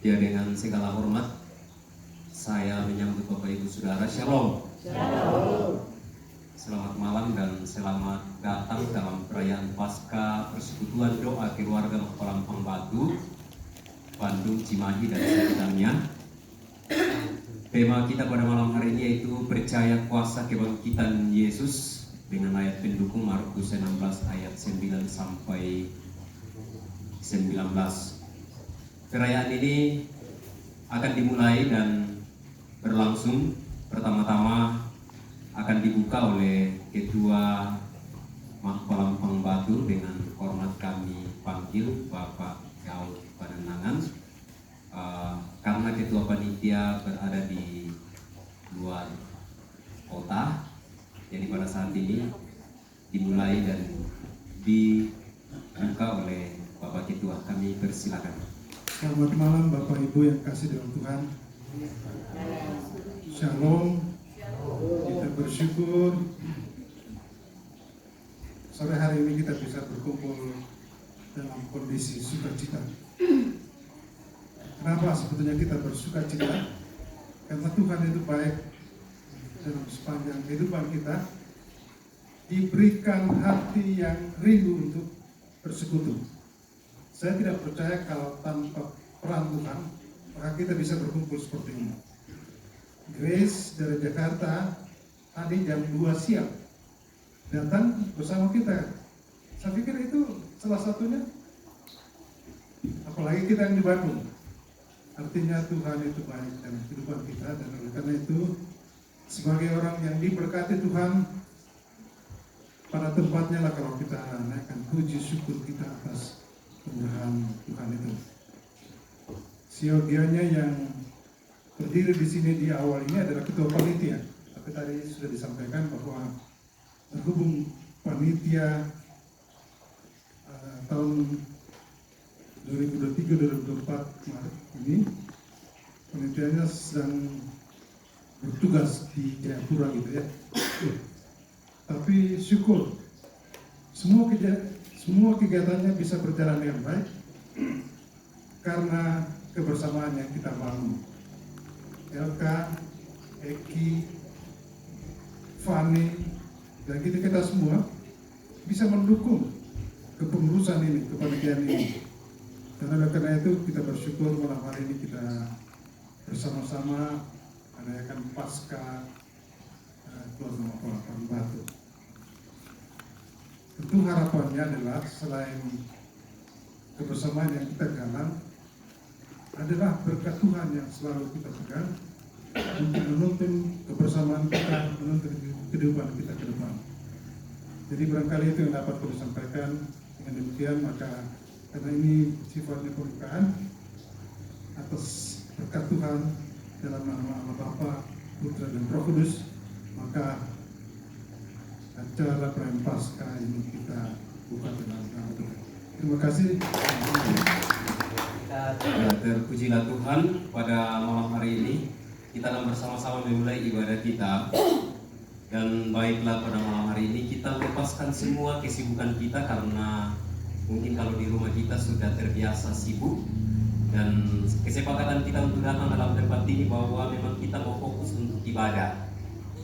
Ya, dengan segala hormat saya menyambut Bapak Ibu Saudara. Shalom. Shalom. Selamat malam dan selamat datang dalam perayaan Paskah Persekutuan Doa Keluarga Mapalampang Batu, Bandung, Cimahi dan sekitarnya. Tema kita pada malam hari ini yaitu percaya kuasa kebangkitan Yesus dengan ayat pendukung Markus 16 ayat 9 sampai 19. Perayaan ini akan dimulai dan berlangsung. Pertama-tama akan dibuka oleh Ketua Mapalampang Batu dengan hormat kami panggil Bapak Gaul Panenangan. Karena Ketua Panitia berada di luar kota, jadi pada saat ini dimulai dan dibuka oleh Bapak Ketua. Kami persilakan. Selamat malam Bapak Ibu yang kasih dalam Tuhan. Shalom. Kita bersyukur sore hari ini kita bisa berkumpul dalam kondisi sukacita. Kenapa sebetulnya kita bersukacita? Karena Tuhan itu baik. Dalam sepanjang kehidupan kita diberikan hati yang rindu untuk bersekutu. Saya tidak percaya kalau tanpa peran Tuhan, maka kita bisa berkumpul seperti ini. Grace dari Jakarta tadi jam 2 siang datang bersama kita. Saya pikir itu salah satunya. Apalagi kita yang di Bandung. Artinya Tuhan itu baik dalam kehidupan kita, dan oleh karena itu sebagai orang yang diberkati Tuhan, pada tempatnya lah kalau kita naikkan puji syukur kita atas kemurahan Tuhan itu. Siogianya yang berdiri di sini di awal ini adalah ketua panitia. Tapi tadi sudah disampaikan bahwa terhubung panitia tahun 2023-2024 kemarin ini, panitianya sedang bertugas di Jayapura gitu ya. Tapi syukur semua kegiatannya bisa berjalan dengan baik karena kebersamaan yang kita bangun. Elka, Eki, Fani, dan kita semua bisa mendukung kepengurusan ini, kepanitiaan ini. Dan oleh karena itu kita bersyukur malam hari ini kita bersama-sama merayakan Paskah Keluarga Mapalampang Batu. Tentu harapannya adalah selain kebersamaan yang kita galang, adalah berkat Tuhan yang selalu kita pegang untuk menuntun kebersamaan kita, menuntun kehidupan kita ke depan. Jadi barangkali itu yang dapat saya sampaikan. Dengan demikian maka karena ini sifatnya pembukaan atas berkat Tuhan dalam nama Allah Bapa, Putra dan Roh Kudus, maka acara perayaan Paskah ini kita buka dengan nama Tuhan. Terima kasih. Terpujilah Tuhan, pada malam hari ini kita akan bersama-sama memulai ibadah kita. Dan baiklah, pada malam hari ini kita lepaskan semua kesibukan kita, karena mungkin kalau di rumah kita sudah terbiasa sibuk. Dan kesepakatan kita untuk datang dalam tempat ini bahwa memang kita mau fokus untuk ibadah.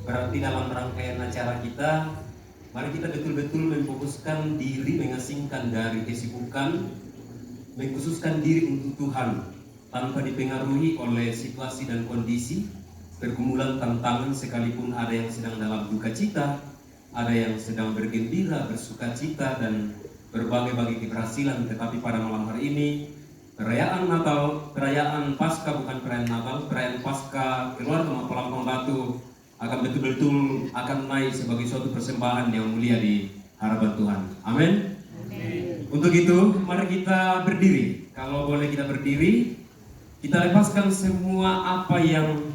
Berarti dalam rangkaian acara kita, mari kita betul-betul memfokuskan diri, mengasingkan dari kesibukan, mengkhususkan diri untuk Tuhan tanpa dipengaruhi oleh situasi dan kondisi, pergumulan tantangan, sekalipun ada yang sedang dalam duka cita, ada yang sedang bergembira, bersuka cita, dan berbagai-bagai keberhasilan. Tetapi pada malam hari ini, perayaan Natal, perayaan Paskah, bukan perayaan Natal, perayaan Paskah Keluarga Mapalampang Batu akan betul-betul akan naik sebagai suatu persembahan yang mulia di hadapan Tuhan. Amin. Untuk itu, mari kita berdiri. Kalau boleh kita berdiri, kita lepaskan semua apa yang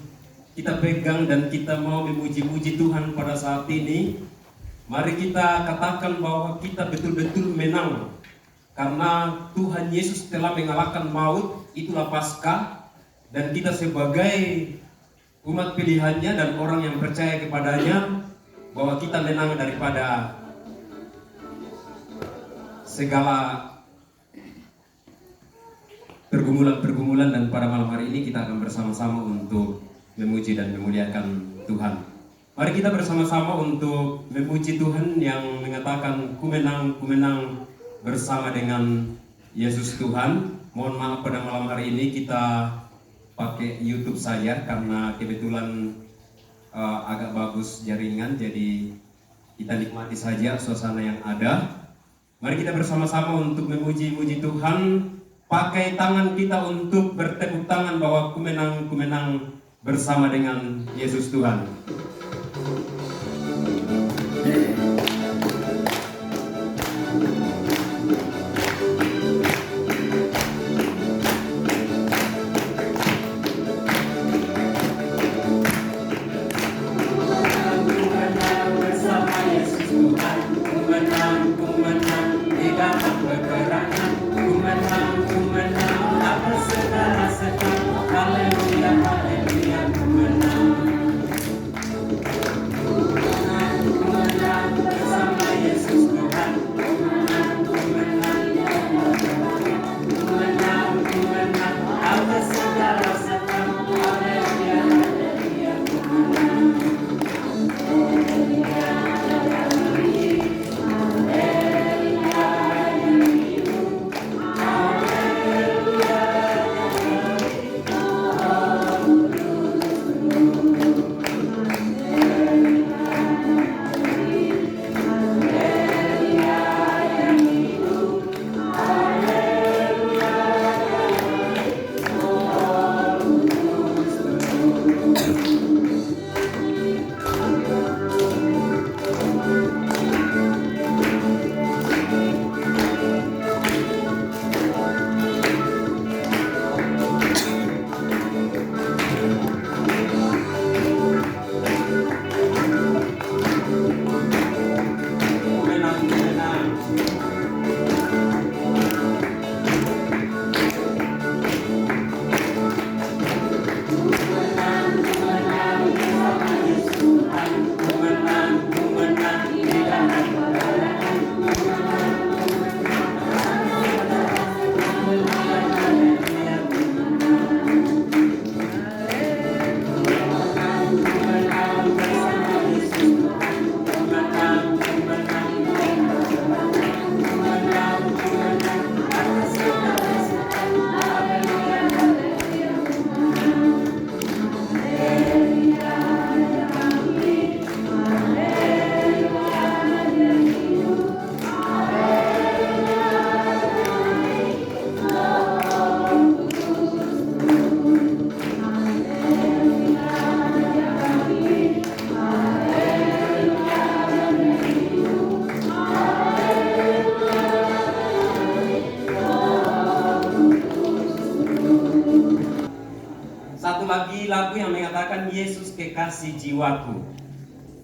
kita pegang dan kita mau memuji-muji Tuhan pada saat ini. Mari kita katakan bahwa kita betul-betul menang. Karena Tuhan Yesus telah mengalahkan maut, itulah Paskah. Dan kita sebagai umat pilihannya dan orang yang percaya kepadanya, bahwa kita menang daripada segala pergumulan-pergumulan, dan pada malam hari ini kita akan bersama-sama untuk memuji dan memuliakan Tuhan. Mari kita bersama-sama untuk memuji Tuhan yang mengatakan ku menang bersama dengan Yesus Tuhan. Mohon maaf pada malam hari ini kita pakai YouTube saja karena kebetulan agak bagus jaringan, jadi kita nikmati saja suasana yang ada. Mari kita bersama-sama untuk memuji-muji Tuhan. Pakai tangan kita untuk bertepuk tangan bahwa ku menang bersama dengan Yesus Tuhan. Satu lagi lagu yang mengatakan Yesus kekasih jiwaku.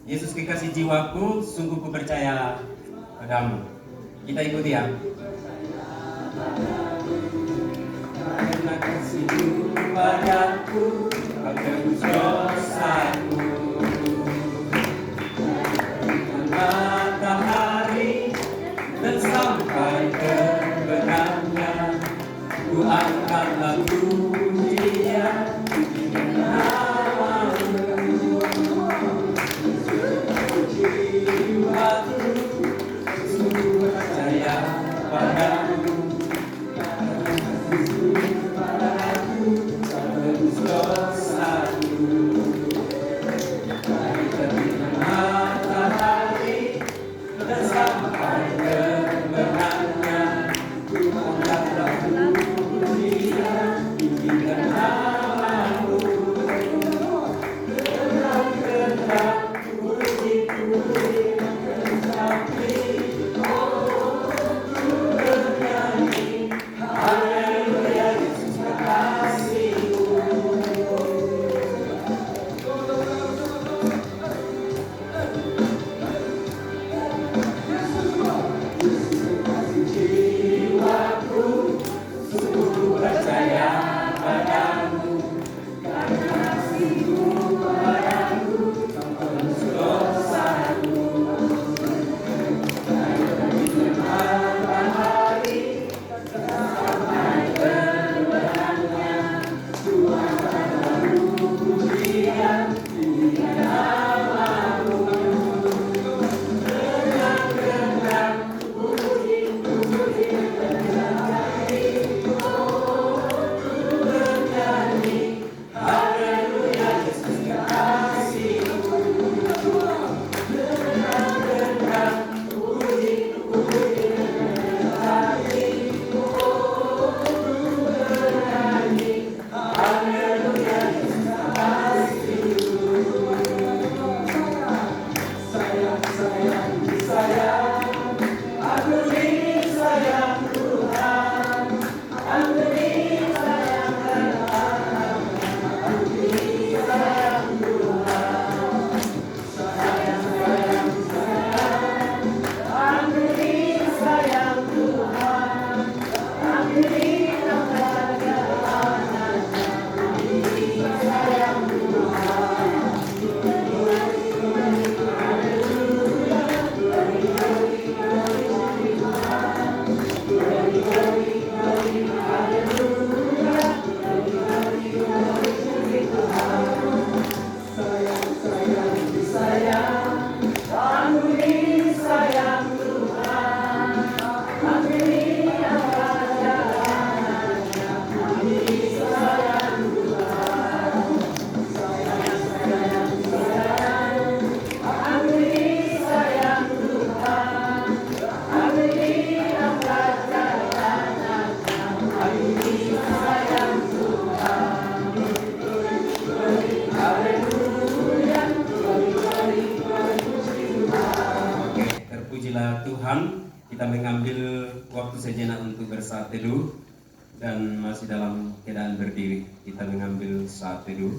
Yesus kekasih jiwaku, sungguh ku percaya padamu. Kita ikuti ya. Karena kasihmu padaku, kau tebus dosaku. Matahari dan sampai kebenarnya, ku angkat lagu dia. saat teduh dan masih dalam keadaan berdiri. Kita mengambil saat teduh.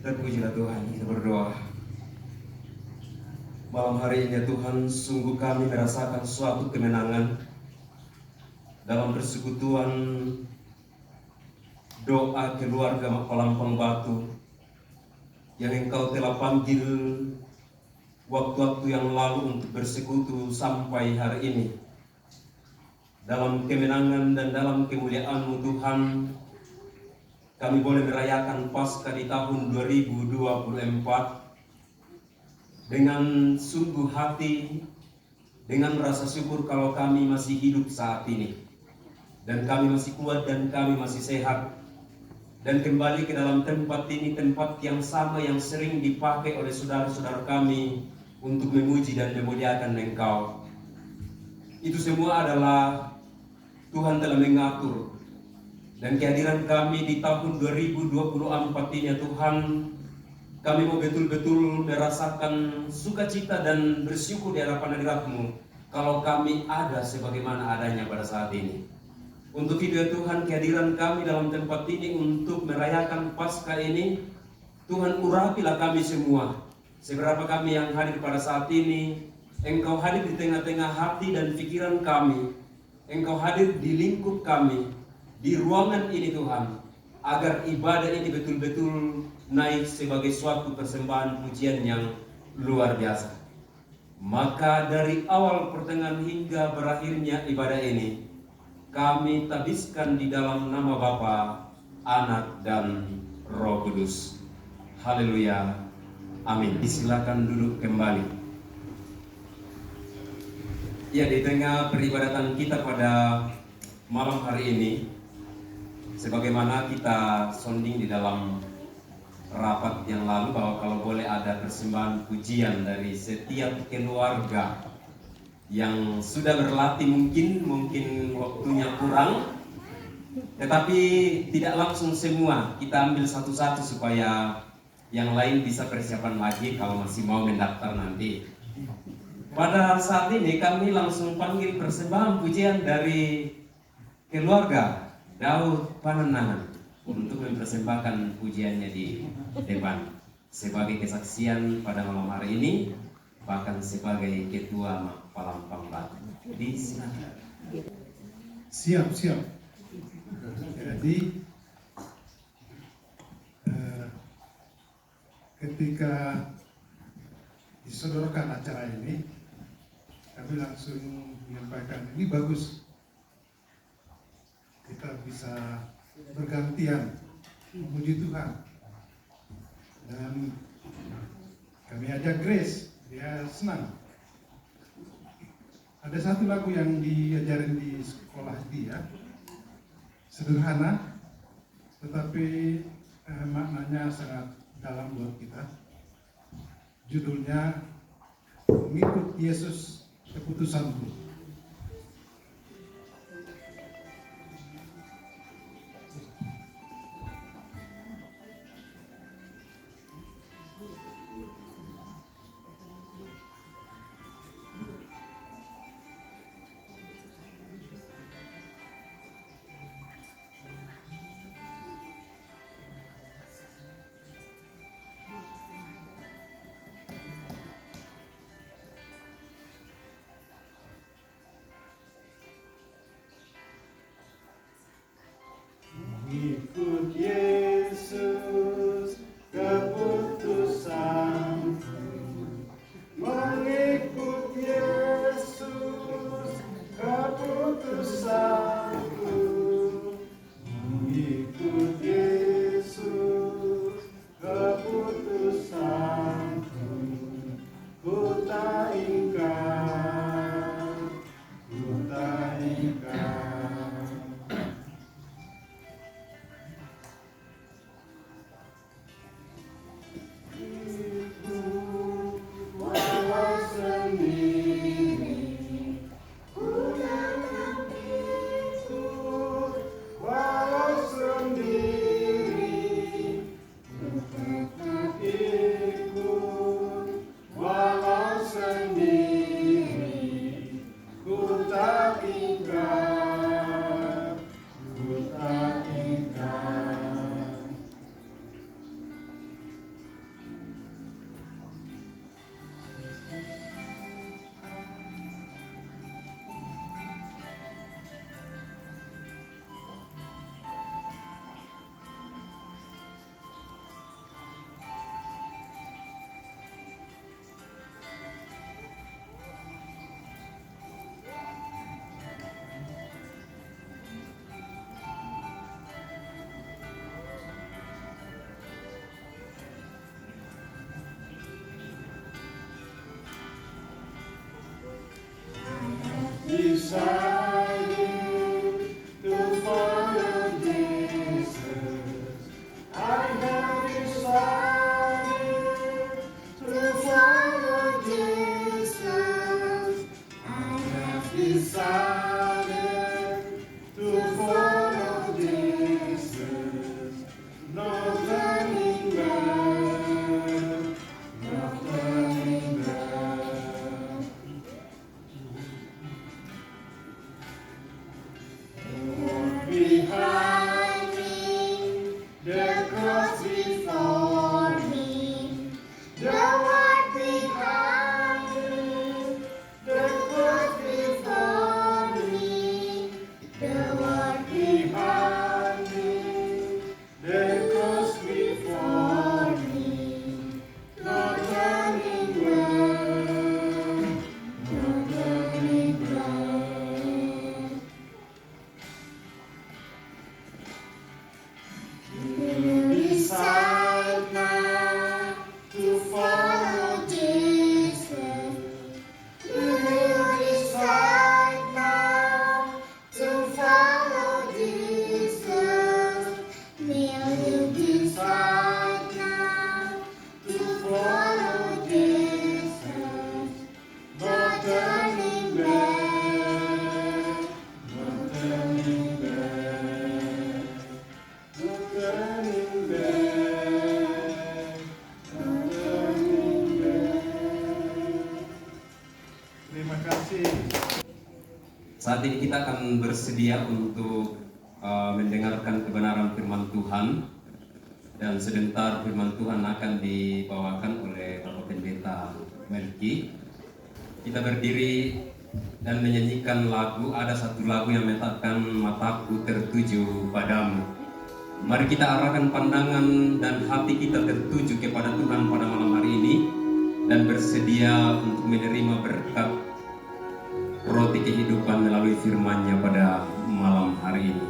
Terpujilah Tuhan, kita berdoa. Malam hari ini ya Tuhan, sungguh kami merasakan suatu kemenangan dalam persekutuan doa keluarga Palampang Batu yang Engkau telah panggil waktu-waktu yang lalu untuk bersekutu sampai hari ini. Dalam kemenangan dan dalam kemuliaan-Mu Tuhan, kami boleh merayakan Paskah di tahun 2024 dengan sungguh hati, dengan rasa syukur kalau kami masih hidup saat ini, dan kami masih kuat dan kami masih sehat, dan kembali ke dalam tempat ini, tempat yang sama yang sering dipakai oleh saudara-saudara kami untuk memuji dan memuliakan Engkau. Itu semua adalah Tuhan telah mengatur. Dan kehadiran kami di tahun 2024 ini ya Tuhan, kami mau betul-betul merasakan sukacita dan bersyukur di hadapan hadirat-Mu kalau kami ada sebagaimana adanya pada saat ini. Untuk itu ya Tuhan, kehadiran kami dalam tempat ini untuk merayakan Paskah ini, Tuhan urapilah kami semua. Seberapa kami yang hadir pada saat ini, Engkau hadir di tengah-tengah hati dan pikiran kami. Engkau hadir di lingkup kami, di ruangan ini Tuhan, agar ibadah ini betul-betul naik sebagai suatu persembahan pujian yang luar biasa. Maka dari awal pertengahan hingga berakhirnya ibadah ini, kami tabiskan di dalam nama Bapa, Anak, dan Roh Kudus. Haleluya. Amin. Silakan duduk kembali. Ya, di tengah peribadatan kita pada malam hari ini, sebagaimana kita sounding di dalam rapat yang lalu bahwa kalau boleh ada persembahan pujian dari setiap keluarga yang sudah berlatih, mungkin waktunya kurang, tetapi tidak langsung semua, kita ambil satu-satu supaya yang lain bisa persiapan lagi kalau masih mau mendaftar nanti. Pada saat ini kami langsung panggil persembahan pujian dari keluarga Daud Panenangan. untuk mempersembahkan pujiannya di depan sebagai kesaksian pada malam hari ini, bahkan sebagai ketua Palampang Batu. Di silakan. Siap. Jadi ketika disodorkan acara ini, kami langsung menyampaikan ini bagus, kita bisa bergantian memuji Tuhan, dan kami ajak Grace, dia senang. Ada satu lagu yang diajarin di sekolah dia, sederhana tetapi maknanya sangat dalam buat kita. Judulnya Mengikut Yesus Keputusanku. Mengikut Yesus keputusanku, mengikut Yesus keputusanku, mengikut Yesus keputusanku, ku tak ingkar, ku tak ingkar. Decided to follow Jesus. I have decided to follow Jesus. I have decided to follow Jesus. No turning back, no turning back. Behind me, the cross before me, the world behind me, the cross before me, the world behind me, the cross before me, no turning back, no turning back. Decide now to follow Jesus. Will you decide now to follow Jesus? Will you decide now to follow Jesus? No turning back, no turning back. No turning back, no turning back. Terima kasih. Saat ini kita akan bersedia untuk mendengarkan kebenaran firman Tuhan, dan sebentar firman Tuhan akan dibawakan oleh Bapak Pendeta Melki. Kita berdiri dan menyanyikan lagu. Ada satu lagu yang mengatakan mataku tertuju padamu. Mari kita arahkan pandangan dan hati kita tertuju kepada Tuhan pada malam hari ini dan bersedia untuk menerima berkat roti kehidupan melalui firman-Nya pada malam hari ini.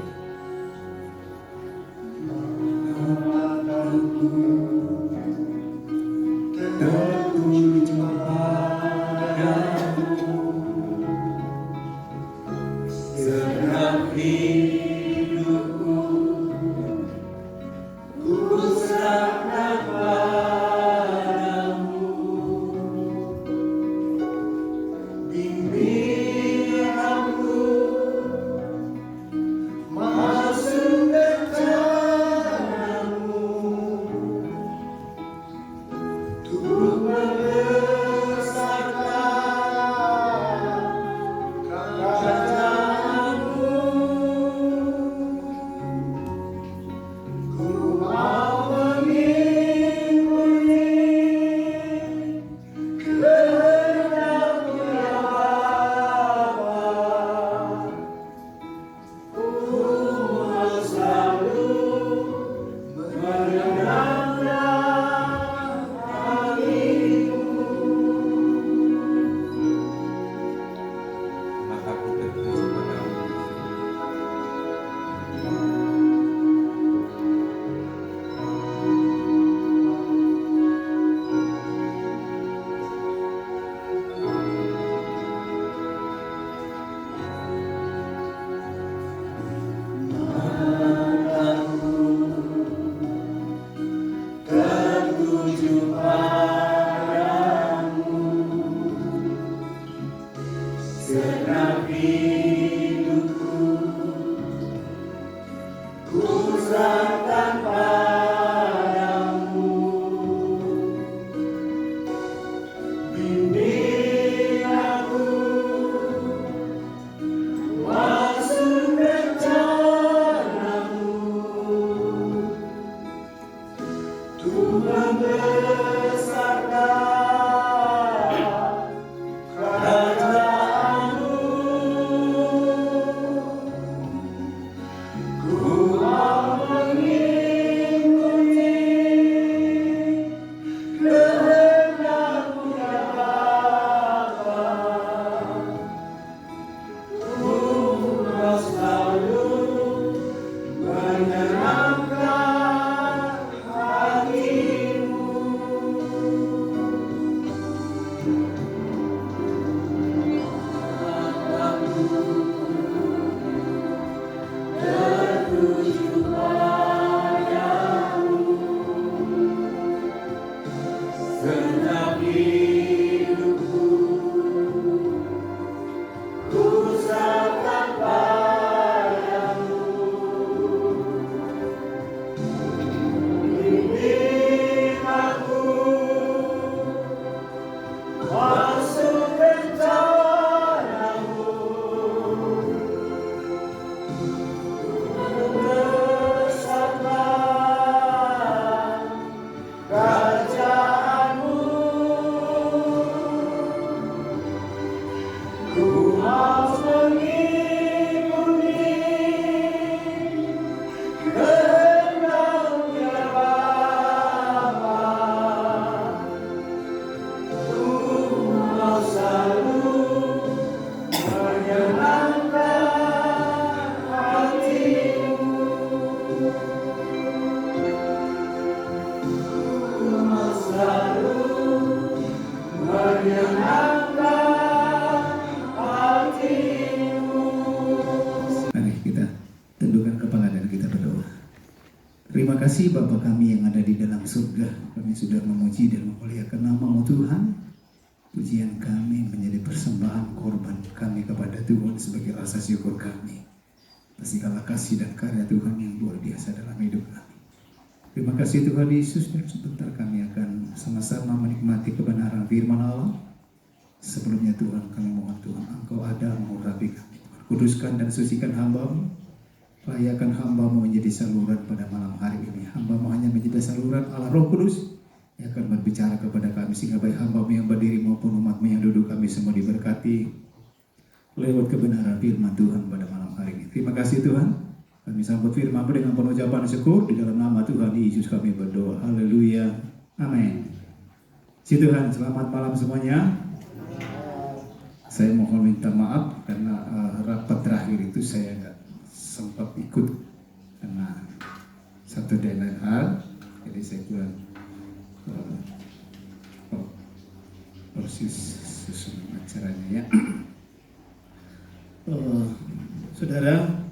Terima kasih Bapa kami yang ada di dalam surga. Kami sudah memuji dan memuliakan nama-Mu Tuhan. Pujian kami menjadi persembahan korban kami kepada Tuhan sebagai rasa syukur kami atas segala kasih dan karya Tuhan yang luar biasa dalam hidup kami. Terima kasih Tuhan Yesus, dan sebentar kami akan sama-sama menikmati kebenaran firman Allah. Sebelumnya Tuhan, kami mohon Tuhan Engkau ada mengurapi kami. Kuduskan dan sucikan hamba-Mu. Rayakan hamba-Mu menjadi saluran pada malam hari ini. Hamba-Mu hanya menjadi saluran Allah Roh Kudus yang akan berbicara kepada kami, sehingga baik hamba-Mu yang berdiri maupun umat-Mu yang duduk, kami semua diberkati lewat kebenaran firman Tuhan pada malam hari ini. Terima kasih Tuhan. Kami sambut firman-Mu dengan penuh ucapan syukur. Di dalam nama Tuhan Yesus kami berdoa. Haleluya. Amin. Si Tuhan, selamat malam semuanya. Saya mohon minta maaf karena rapat terakhir itu saya nggak sempat ikut karena satu dan lain hal, jadi saya kurang persis susun acaranya ya. Saudara,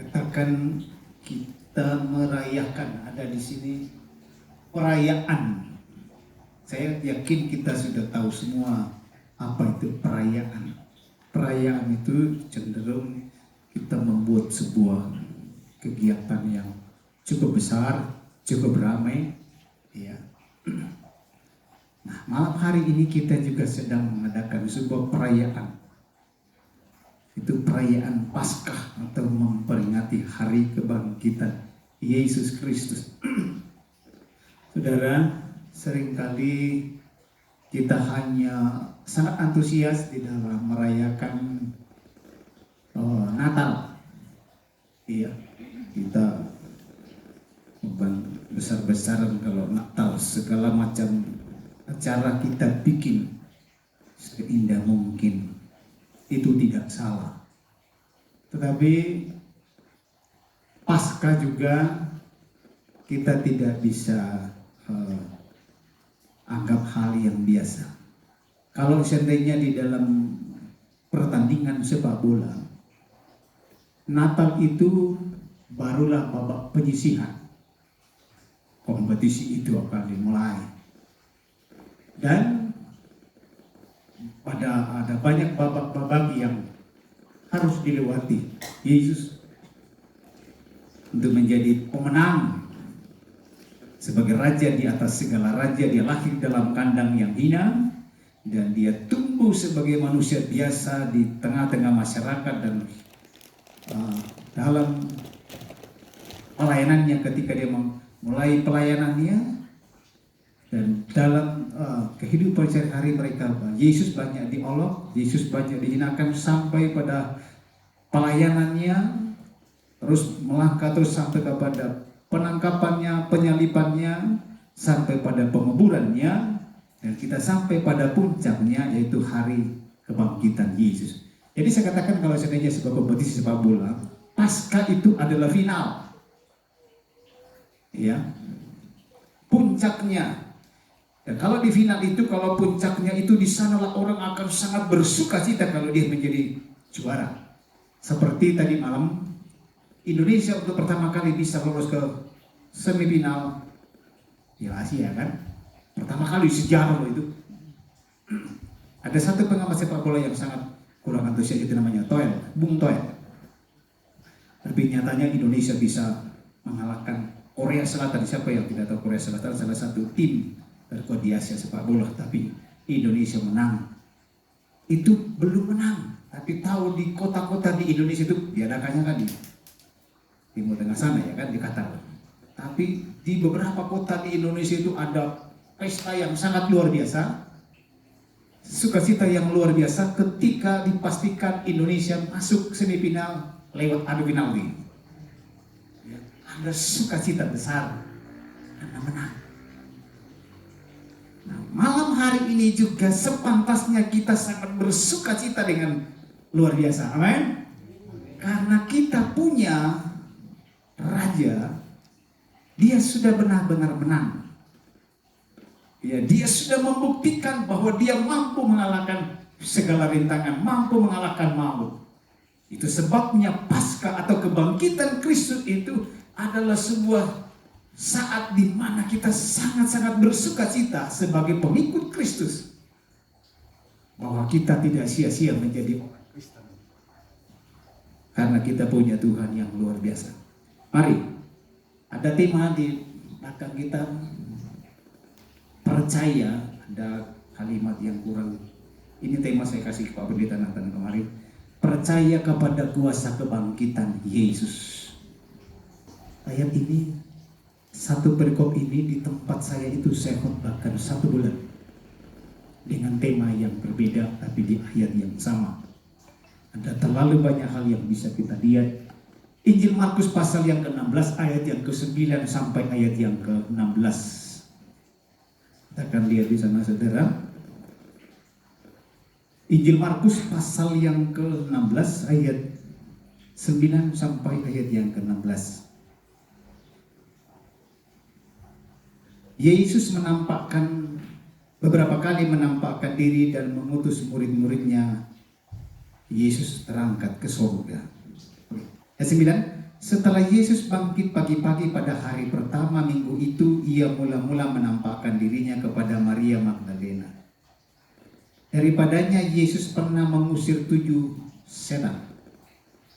katakan kita merayakan, ada di sini perayaan. Saya yakin kita sudah tahu semua apa itu perayaan. Perayaan itu cenderung kita membuat sebuah kegiatan yang cukup besar, cukup ramai, ya. Nah, malam hari ini kita juga sedang mengadakan sebuah perayaan. Itu perayaan Paskah atau memperingati hari kebangkitan Yesus Kristus. Saudara, seringkali kita hanya sangat antusias di dalam merayakan Natal. Iya, kita besar-besaran kalau Natal, segala macam acara kita bikin seindah mungkin. Itu tidak salah. Tetapi Paskah juga kita tidak bisa anggap hal yang biasa. Kalau seandainya di dalam pertandingan sepak bola, Natal itu barulah babak penyisihan. Kompetisi itu akan dimulai. Dan ada banyak babak-babak yang harus dilewati Yesus untuk menjadi pemenang. Sebagai raja di atas segala raja, dia lahir dalam kandang yang hina dan dia tumbuh sebagai manusia biasa di tengah-tengah masyarakat dan dalam pelayanannya, ketika dia mulai pelayanannya dan dalam kehidupan sehari-hari mereka, Yesus banyak diolok, Yesus banyak dihinakan sampai pada pelayanannya, terus melangkah terus sampai kepada penangkapannya, penyalibannya, sampai pada penguburannya, dan kita sampai pada puncaknya yaitu hari kebangkitan Yesus. Jadi saya katakan kalau seandainya sebuah kompetisi sepak bola, Paskah itu adalah final, ya, puncaknya. Dan kalau di final itu, kalau puncaknya itu, di sanalah orang akan sangat bersuka cita kalau dia menjadi juara. Seperti tadi malam, Indonesia untuk pertama kali bisa lolos ke semifinal Piala Asia kan, pertama kali sejarah loh itu. Ada satu pengamat sepak bola yang sangat kurang antusias, itu namanya Bung Toel. Tapi nyatanya Indonesia bisa mengalahkan Korea Selatan. Siapa yang tidak tahu Korea Selatan? Salah satu tim terkuat di Asia sepak bola. Tapi Indonesia menang. Itu belum menang, tapi tahu di kota-kota di Indonesia itu diadakannya kan di Timur Tengah sana ya kan, di Qatar. Tapi di beberapa kota di Indonesia itu ada pesta yang sangat luar biasa, sukacita yang luar biasa ketika dipastikan Indonesia masuk semifinal lewat adu penalti. Ya, ada sukacita besar karena menang. Nah, malam hari ini juga sepantasnya kita sangat bersukacita dengan luar biasa, amin. Karena kita punya raja, dia sudah benar-benar menang. Ya, dia sudah membuktikan bahwa dia mampu mengalahkan segala rintangan, mampu mengalahkan maut. Itu sebabnya Paskah atau kebangkitan Kristus itu adalah sebuah saat di mana kita sangat-sangat bersukacita sebagai pengikut Kristus, bahwa kita tidak sia-sia menjadi orang Kristen karena kita punya Tuhan yang luar biasa. Mari, ada tema di belakang kita, percaya. Ada kalimat yang kurang, ini tema saya kasih ke Pak Pendeta Nathan kemarin. percaya kepada kuasa kebangkitan Yesus. Ayat ini, satu perikop ini di tempat saya itu saya khotbahkan 1 bulan dengan tema yang berbeda tapi di ayat yang sama. Ada terlalu banyak hal yang bisa kita lihat. Injil Markus pasal yang ke-16 ayat yang ke-9 sampai ayat yang ke-16. Kita akan lihat di sana saudara. Injil Markus pasal yang ke-16 ayat 9 sampai ayat yang ke-16. Yesus beberapa kali menampakkan diri dan mengutus murid-muridnya. Yesus terangkat ke surga. Ayat 9, setelah Yesus bangkit pagi-pagi pada hari pertama minggu itu, ia mula-mula menampakkan dirinya kepada Maria Magdalena. Daripadanya Yesus pernah mengusir 7 setan.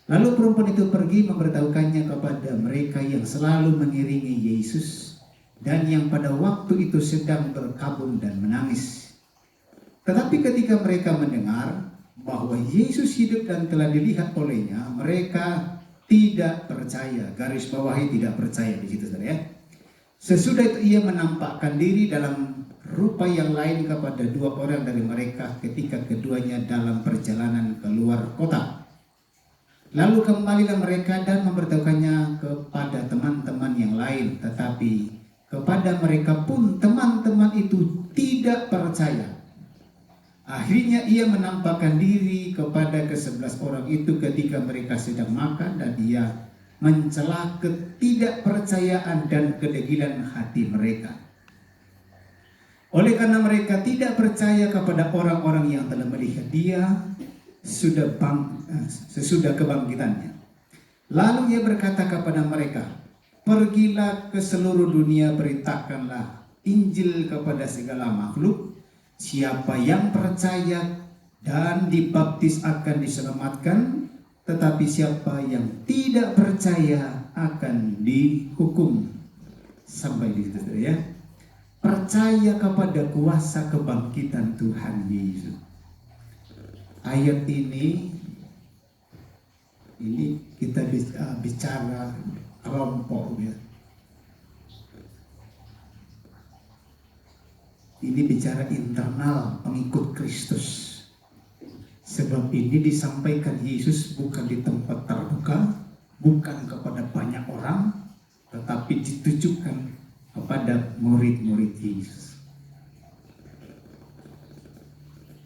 Lalu perempuan itu pergi memberitahukannya kepada mereka yang selalu mengiringi Yesus dan yang pada waktu itu sedang berkabung dan menangis. Tetapi ketika mereka mendengar bahwa Yesus hidup dan telah dilihat olehnya, mereka tidak percaya. Garis bawahi tidak percaya di situ, saudara ya. Sesudah itu ia menampakkan diri dalam rupa yang lain kepada 2 orang dari mereka ketika keduanya dalam perjalanan keluar kota. Lalu kembalilah mereka dan memberitahukannya kepada teman-teman yang lain, tetapi kepada mereka pun teman-teman itu tidak percaya. Akhirnya ia menampakkan diri kepada ke-11 orang itu ketika mereka sedang makan, dan ia mencela ketidakpercayaan dan kedegilan hati mereka. Oleh karena mereka tidak percaya kepada orang-orang yang telah melihat dia sesudah kebangkitannya. Lalu ia berkata kepada mereka, pergilah ke seluruh dunia, beritakanlah Injil kepada segala makhluk. Siapa yang percaya dan dibaptis akan diselamatkan, tetapi siapa yang tidak percaya akan dihukum. Sampai di situ ya. Percaya kepada kuasa kebangkitan Tuhan Yesus. Ayat ini kita bicara kelompok ya. Ini bicara internal pengikut Kristus. Sebab ini disampaikan Yesus bukan di tempat terbuka, bukan kepada banyak orang, tetapi ditujukan kepada murid-murid Yesus.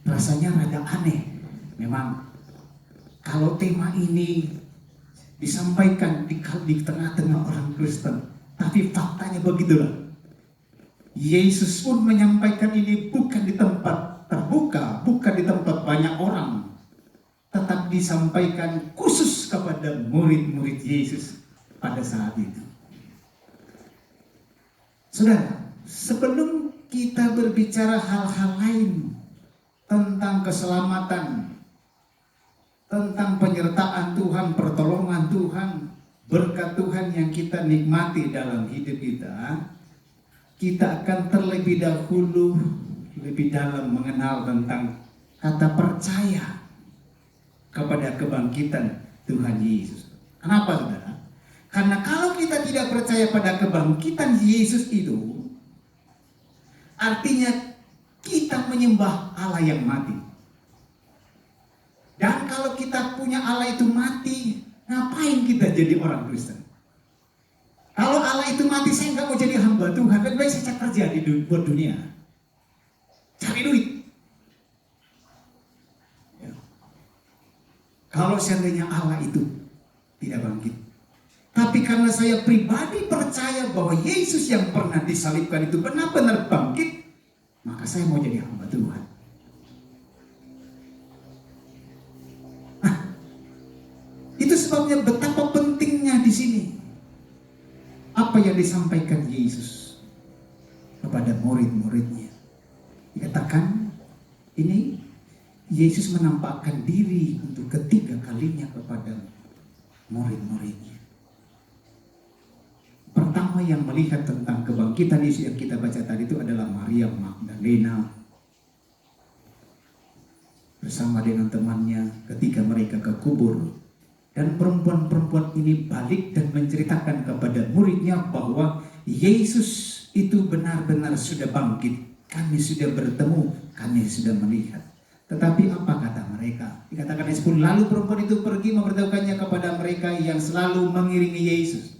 Rasanya rada aneh. Memang kalau tema ini disampaikan di tengah-tengah orang Kristen, tapi faktanya begitulah. Yesus pun menyampaikan ini bukan di tempat terbuka, bukan di tempat banyak orang, tetap disampaikan khusus kepada murid-murid Yesus pada saat itu. Saudara, sebelum kita berbicara hal-hal lain tentang keselamatan, tentang penyertaan Tuhan, pertolongan Tuhan, berkat Tuhan yang kita nikmati dalam hidup kita akan terlebih dahulu lebih dalam mengenal tentang kata percaya kepada kebangkitan Tuhan Yesus. Kenapa, saudara? Karena kalau kita tidak percaya pada kebangkitan Yesus itu, artinya kita menyembah Allah yang mati. Dan kalau kita punya Allah itu mati, ngapain kita jadi orang Kristen? Kalau Allah itu mati, saya nggak mau jadi hamba Tuhan. Lebih baik saya kerja buat dunia, cari duit. Ya. Kalau seandainya Allah itu tidak bangkit, tapi karena saya pribadi percaya bahwa Yesus yang pernah disalibkan itu benar-benar bangkit, maka saya mau jadi hamba Tuhan. Nah, itu sebabnya betapa pentingnya di sini apa yang disampaikan Yesus kepada murid-muridnya. Dikatakan ini Yesus menampakkan diri untuk ketiga kalinya kepada murid-muridnya. Pertama yang melihat tentang kebangkitan Yesus yang kita baca tadi itu adalah Maria Magdalena bersama dengan temannya ketika mereka ke kubur. Dan perempuan-perempuan ini balik dan menceritakan kepada muridnya bahwa Yesus itu benar-benar sudah bangkit. Kami sudah bertemu, kami sudah melihat. Tetapi apa kata mereka? Dikatakan ayat 10, lalu perempuan itu pergi memberitahukannya kepada mereka yang selalu mengiringi Yesus.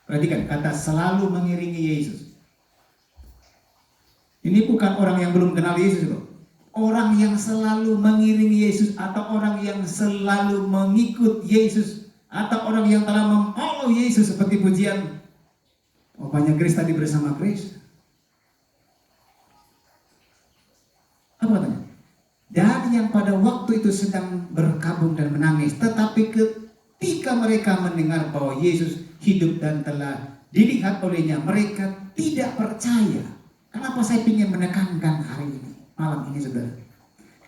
Perhatikan kata selalu mengiringi Yesus. Ini bukan orang yang belum kenal Yesus loh. Orang yang selalu mengiringi Yesus atau orang yang selalu mengikut Yesus atau orang yang telah memfollow Yesus seperti pujian banyak Grace tadi bersama Grace. Apa katanya? Dan yang pada waktu itu sedang berkabung dan menangis, tetapi ketika mereka mendengar bahwa Yesus hidup dan telah dilihat olehnya, mereka tidak percaya. Kenapa saya ingin menekankan hari ini, malam ini saudara?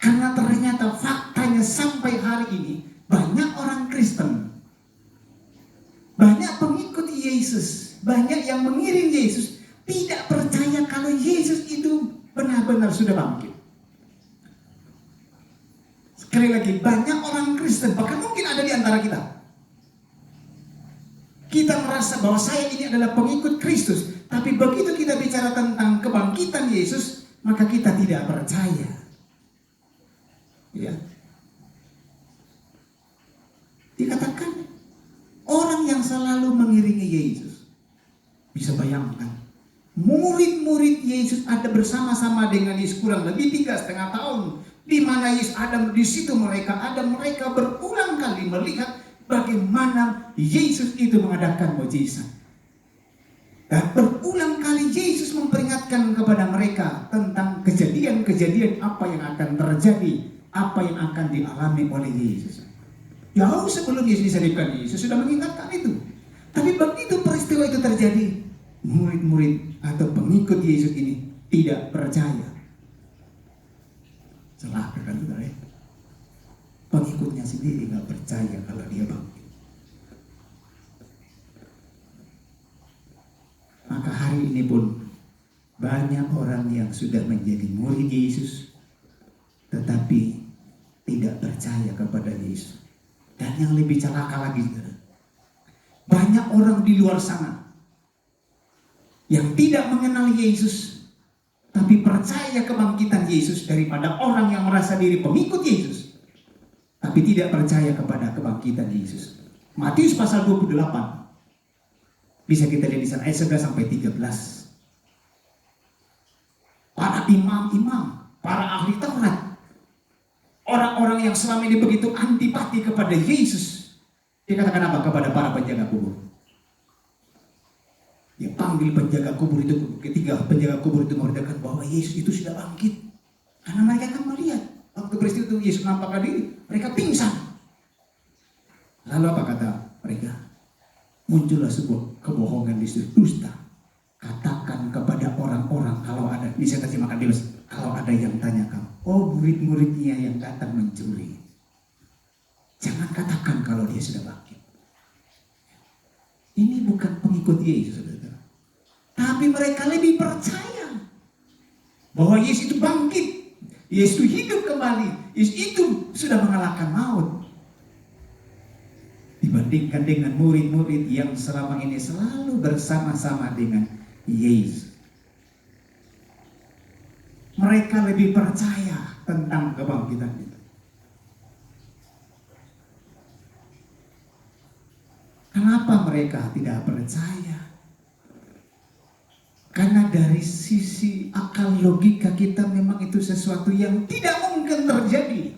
Karena ternyata faktanya sampai hari ini banyak orang Kristen, banyak pengikut Yesus, banyak yang mengiring Yesus tidak percaya kalau Yesus itu benar-benar sudah bangkit. Sekali lagi, banyak orang Kristen, bahkan mungkin ada di antara kita. Kita merasa bahwa saya ini adalah pengikut Kristus, tapi begitu kita bicara tentang kebangkitan Yesus, maka kita tidak percaya. Ya. Dikatakan orang yang selalu mengiringi Yesus. Bisa bayangkan, murid-murid Yesus ada bersama-sama dengan Yesus kurang lebih 3,5 tahun. Di mana Yesus ada di situ, mereka berulang kali melihat bagaimana Yesus itu mengadakan mukjizat. Dan berulang kali Yesus memperingatkan kepada mereka tentang kejadian-kejadian apa yang akan terjadi, apa yang akan dialami oleh Yesus. Jauh sebelum Yesus disalibkan, Yesus sudah mengingatkan itu. Tapi begitu peristiwa itu terjadi, murid-murid atau pengikut Yesus ini tidak percaya. Celaka kan saudara? Pengikutnya sendiri nggak percaya kalau dia bangkit. Maka hari ini pun banyak orang yang sudah menjadi murid Yesus, tetapi tidak percaya kepada Yesus. Dan yang lebih celaka lagi, saudara, banyak orang di luar sana yang tidak mengenal Yesus, tapi percaya kebangkitan Yesus daripada orang yang merasa diri pengikut Yesus, tapi tidak percaya kepada kebangkitan Yesus. Matius pasal 28. Bisa kita lihat di sana ayat 11 sampai 13. Para imam-imam, para ahli Taurat, orang-orang yang selama ini begitu antipati kepada Yesus, dikatakan apa kepada para penjaga kubur? Dia panggil penjaga kubur itu, ketika penjaga kubur itu mengatakan bahwa Yesus itu sudah bangkit. Karena mereka akan melihat waktu peristiwa itu Yesus nampakkan diri, mereka pingsan. Lalu apa kata mereka? Muncullah sebuah kebohongan di situ, dusta. Katakan kepada orang-orang kalau ada, bisa terjemahkan Dimas, kalau ada yang tanya kamu, oh murid-muridnya yang datang mencuri, jangan katakan kalau dia sudah bangkit. Ini bukan pengikut Yesus, saudara. Tapi mereka lebih percaya bahwa Yesus itu bangkit, Yesus itu hidup kembali, Yesus itu sudah mengalahkan maut. Dibandingkan dengan murid-murid yang selama ini selalu bersama-sama dengan Yesus. Mereka lebih percaya tentang kebangkitan itu. Kenapa mereka tidak percaya? Karena dari sisi akal logika kita memang itu sesuatu yang tidak mungkin terjadi.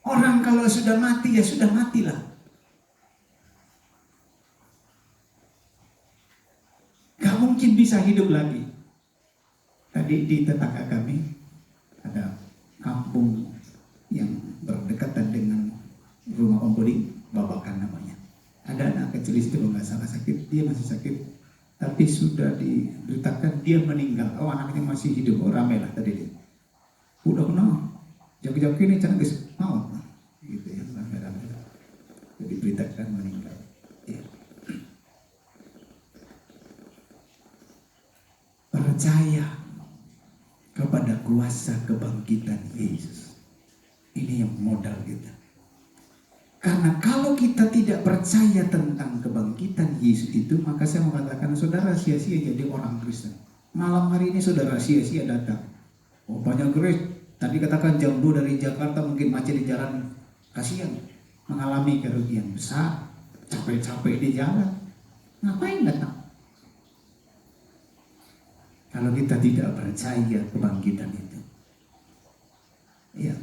Orang kalau sudah mati ya sudah matilah. Gak mungkin bisa hidup lagi. Tadi di tetangga kami ada kampung yang berdekatan dengan rumah Om Boding, Babakan namanya. Ada anak kecil itu kalau nggak salah sakit, dia masih sakit, tapi sudah diberitakan dia meninggal. Oh anaknya masih hidup, oh ramai lah tadi dia. Udah kenal, jauh-jauh ini jangan guys, mau, gitu ya, ramai-ramai. Jadi diberitakan meninggal. Ya. Percaya kepada kuasa kebangkitan Yesus. Ini yang modal kita. Karena kalau kita tidak percaya tentang kebangkitan Yesus itu, maka saya mengatakan saudara sia-sia jadi orang Kristen. Malam hari ini saudara sia-sia datang. Oh banyak gereja. Tadi katakan jam 2 dari Jakarta mungkin macet di jalan. Kasihan. Mengalami kerugian besar. Capek-capek di jalan. Ngapain datang? Kalau kita tidak percaya kebangkitan itu. Ya.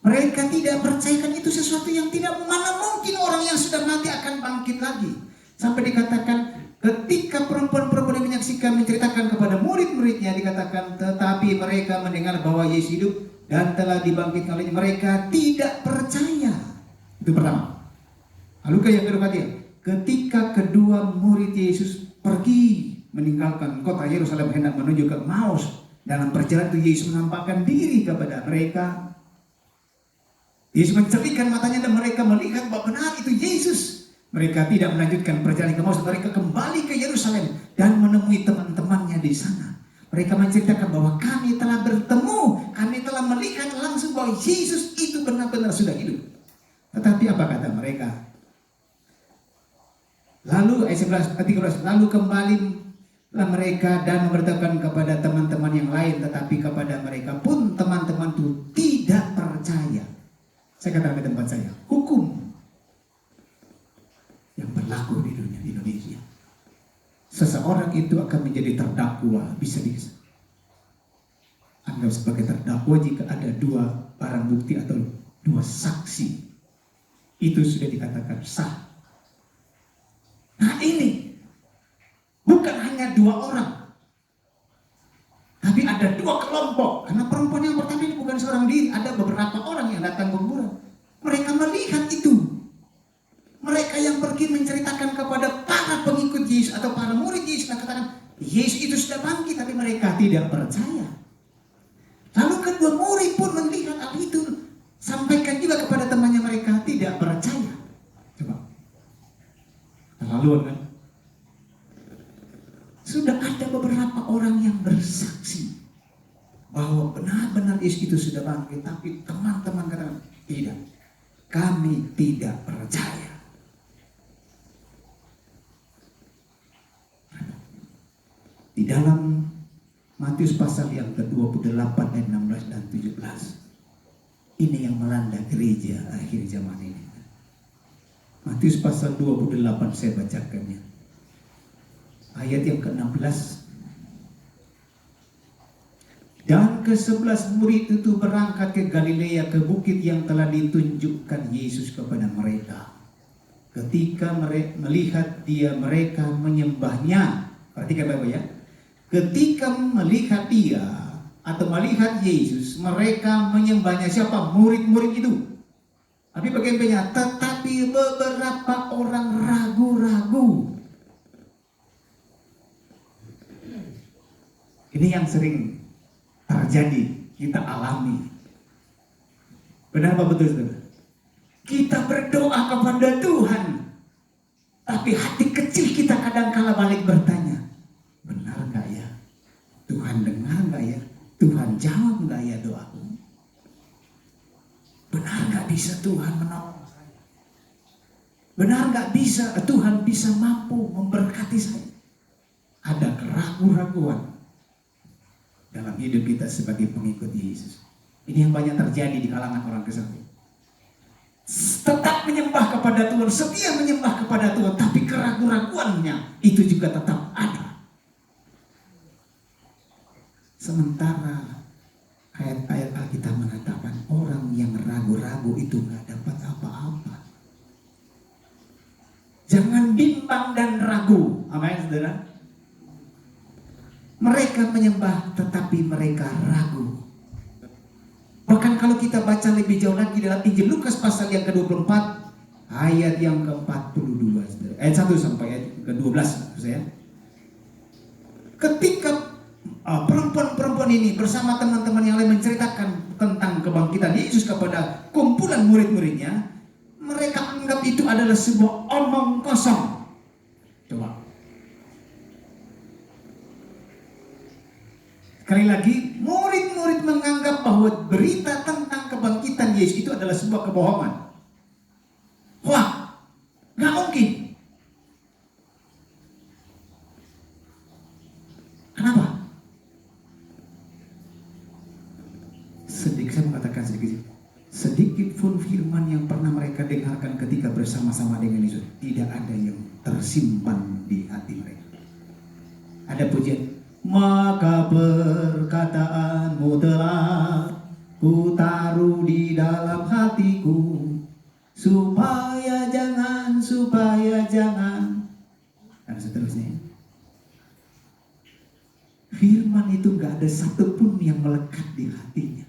Mereka tidak percayakan itu sesuatu yang tidak, mana mungkin orang yang sudah mati akan bangkit lagi. Sampai dikatakan ketika perempuan-perempuan yang menyaksikan menceritakan kepada murid-muridnya, dikatakan tetapi mereka mendengar bahwa Yesus hidup dan telah dibangkitkan olehnya, mereka tidak percaya. Itu pertama. Lalu yang kedua dia, ketika kedua murid Yesus pergi meninggalkan kota Yerusalem hendak menuju ke Emmaus, dalam perjalanan itu Yesus menampakkan diri kepada mereka. Yesus menceritakan matanya dan mereka melihat bahwa benar itu Yesus. Mereka tidak melanjutkan perjalanan ke Emmaus, mereka kembali ke Yerusalem dan menemui teman-temannya di sana. Mereka menceritakan bahwa kami telah bertemu, kami telah melihat langsung bahwa Yesus itu benar-benar sudah hidup. Tetapi apa kata mereka? Lalu ayat 13, lalu kembalilah mereka dan memberitakan kepada teman-teman yang lain, tetapi kepada mereka pun teman-teman itu tidak percaya. Saya katakan di tempat saya, hukum yang berlaku di dunia Indonesia. Seseorang itu akan menjadi terdakwa, bisa dianggap sebagai terdakwa jika ada 2 barang bukti atau 2 saksi. Itu sudah dikatakan sah. Nah ini bukan hanya 2 orang, tapi ada 2 kelompok. Karena perempuan yang pertama ini bukan seorang diri, ada beberapa orang yang datang ke kuburan. Mereka melihat itu. Mereka yang pergi menceritakan kepada para pengikut Yesus atau para murid Yesus, katakan Yesus itu sudah bangkit, tapi mereka tidak percaya. Lalu kedua murid pun melihat hal itu, sampaikan juga kepada temannya, mereka tidak percaya. Coba, keterlaluan kan? Sudah ada beberapa orang yang bersaksi bahwa benar-benar Yesus itu sudah bangkit, tapi teman-teman katakan tidak, kami tidak percaya. Di dalam Matius pasal yang ke-28 ayat 16 dan 17, ini yang melanda gereja akhir zaman ini. Matius pasal 28 saya bacakannya. Ayat yang ke-16. Dan ke-11 murid itu berangkat ke Galilea, ke bukit yang telah ditunjukkan Yesus kepada mereka. Ketika mereka melihat dia, mereka menyembahnya. Perhatikan Bapak ya. Ketika melihat dia atau melihat Yesus, mereka menyembahnya. Siapa? Murid-murid itu. Tapi bagaimana? Tetapi beberapa orang ragu-ragu. Ini yang sering terjadi, kita alami. Benar apa betul, saudara? Kita berdoa kepada Tuhan, tapi hati kecil kita kadang-kala balik bertanya, benar nggak ya? Tuhan dengar nggak ya? Tuhan jawab nggak ya doaku? Benar nggak bisa Tuhan menolong saya? Benar nggak bisa Tuhan bisa mampu memberkati saya? Ada keraguan-raguan dalam hidup kita sebagai pengikut Yesus. Ini yang banyak terjadi di kalangan orang Kristen. Tetap menyembah kepada Tuhan, setia menyembah kepada Tuhan, tapi keraguan-raguannya itu juga tetap ada. Sementara ayat-ayat Alkitab mengatakan orang yang ragu-ragu itu nggak dapat apa-apa. Jangan bimbang dan ragu. Amin, saudara. Mereka menyembah tetapi mereka ragu. Bahkan kalau kita baca lebih jauh lagi dalam Injil Lukas pasal yang ke-24 ayat yang ke-42, ayat 1 sampai ayat ke-12 saya. Ketika perempuan-perempuan ini bersama teman-teman yang lain menceritakan tentang kebangkitan Yesus kepada kumpulan murid-muridnya, mereka anggap itu adalah sebuah omong kosong. Coba. Sekali lagi, murid-murid menganggap bahwa berita tentang kebangkitan Yesus itu adalah sebuah kebohongan. Wah, nggak mungkin. Kenapa? Saya mengatakan sedikit pun firman yang pernah mereka dengarkan ketika bersama-sama dengan Yesus tidak ada yang tersimpan di hati mereka. Ada pujian, maka perkataanmu telah kutaruh di dalam hatiku, supaya jangan, dan seterusnya. Firman itu gak ada satupun yang melekat di hatinya.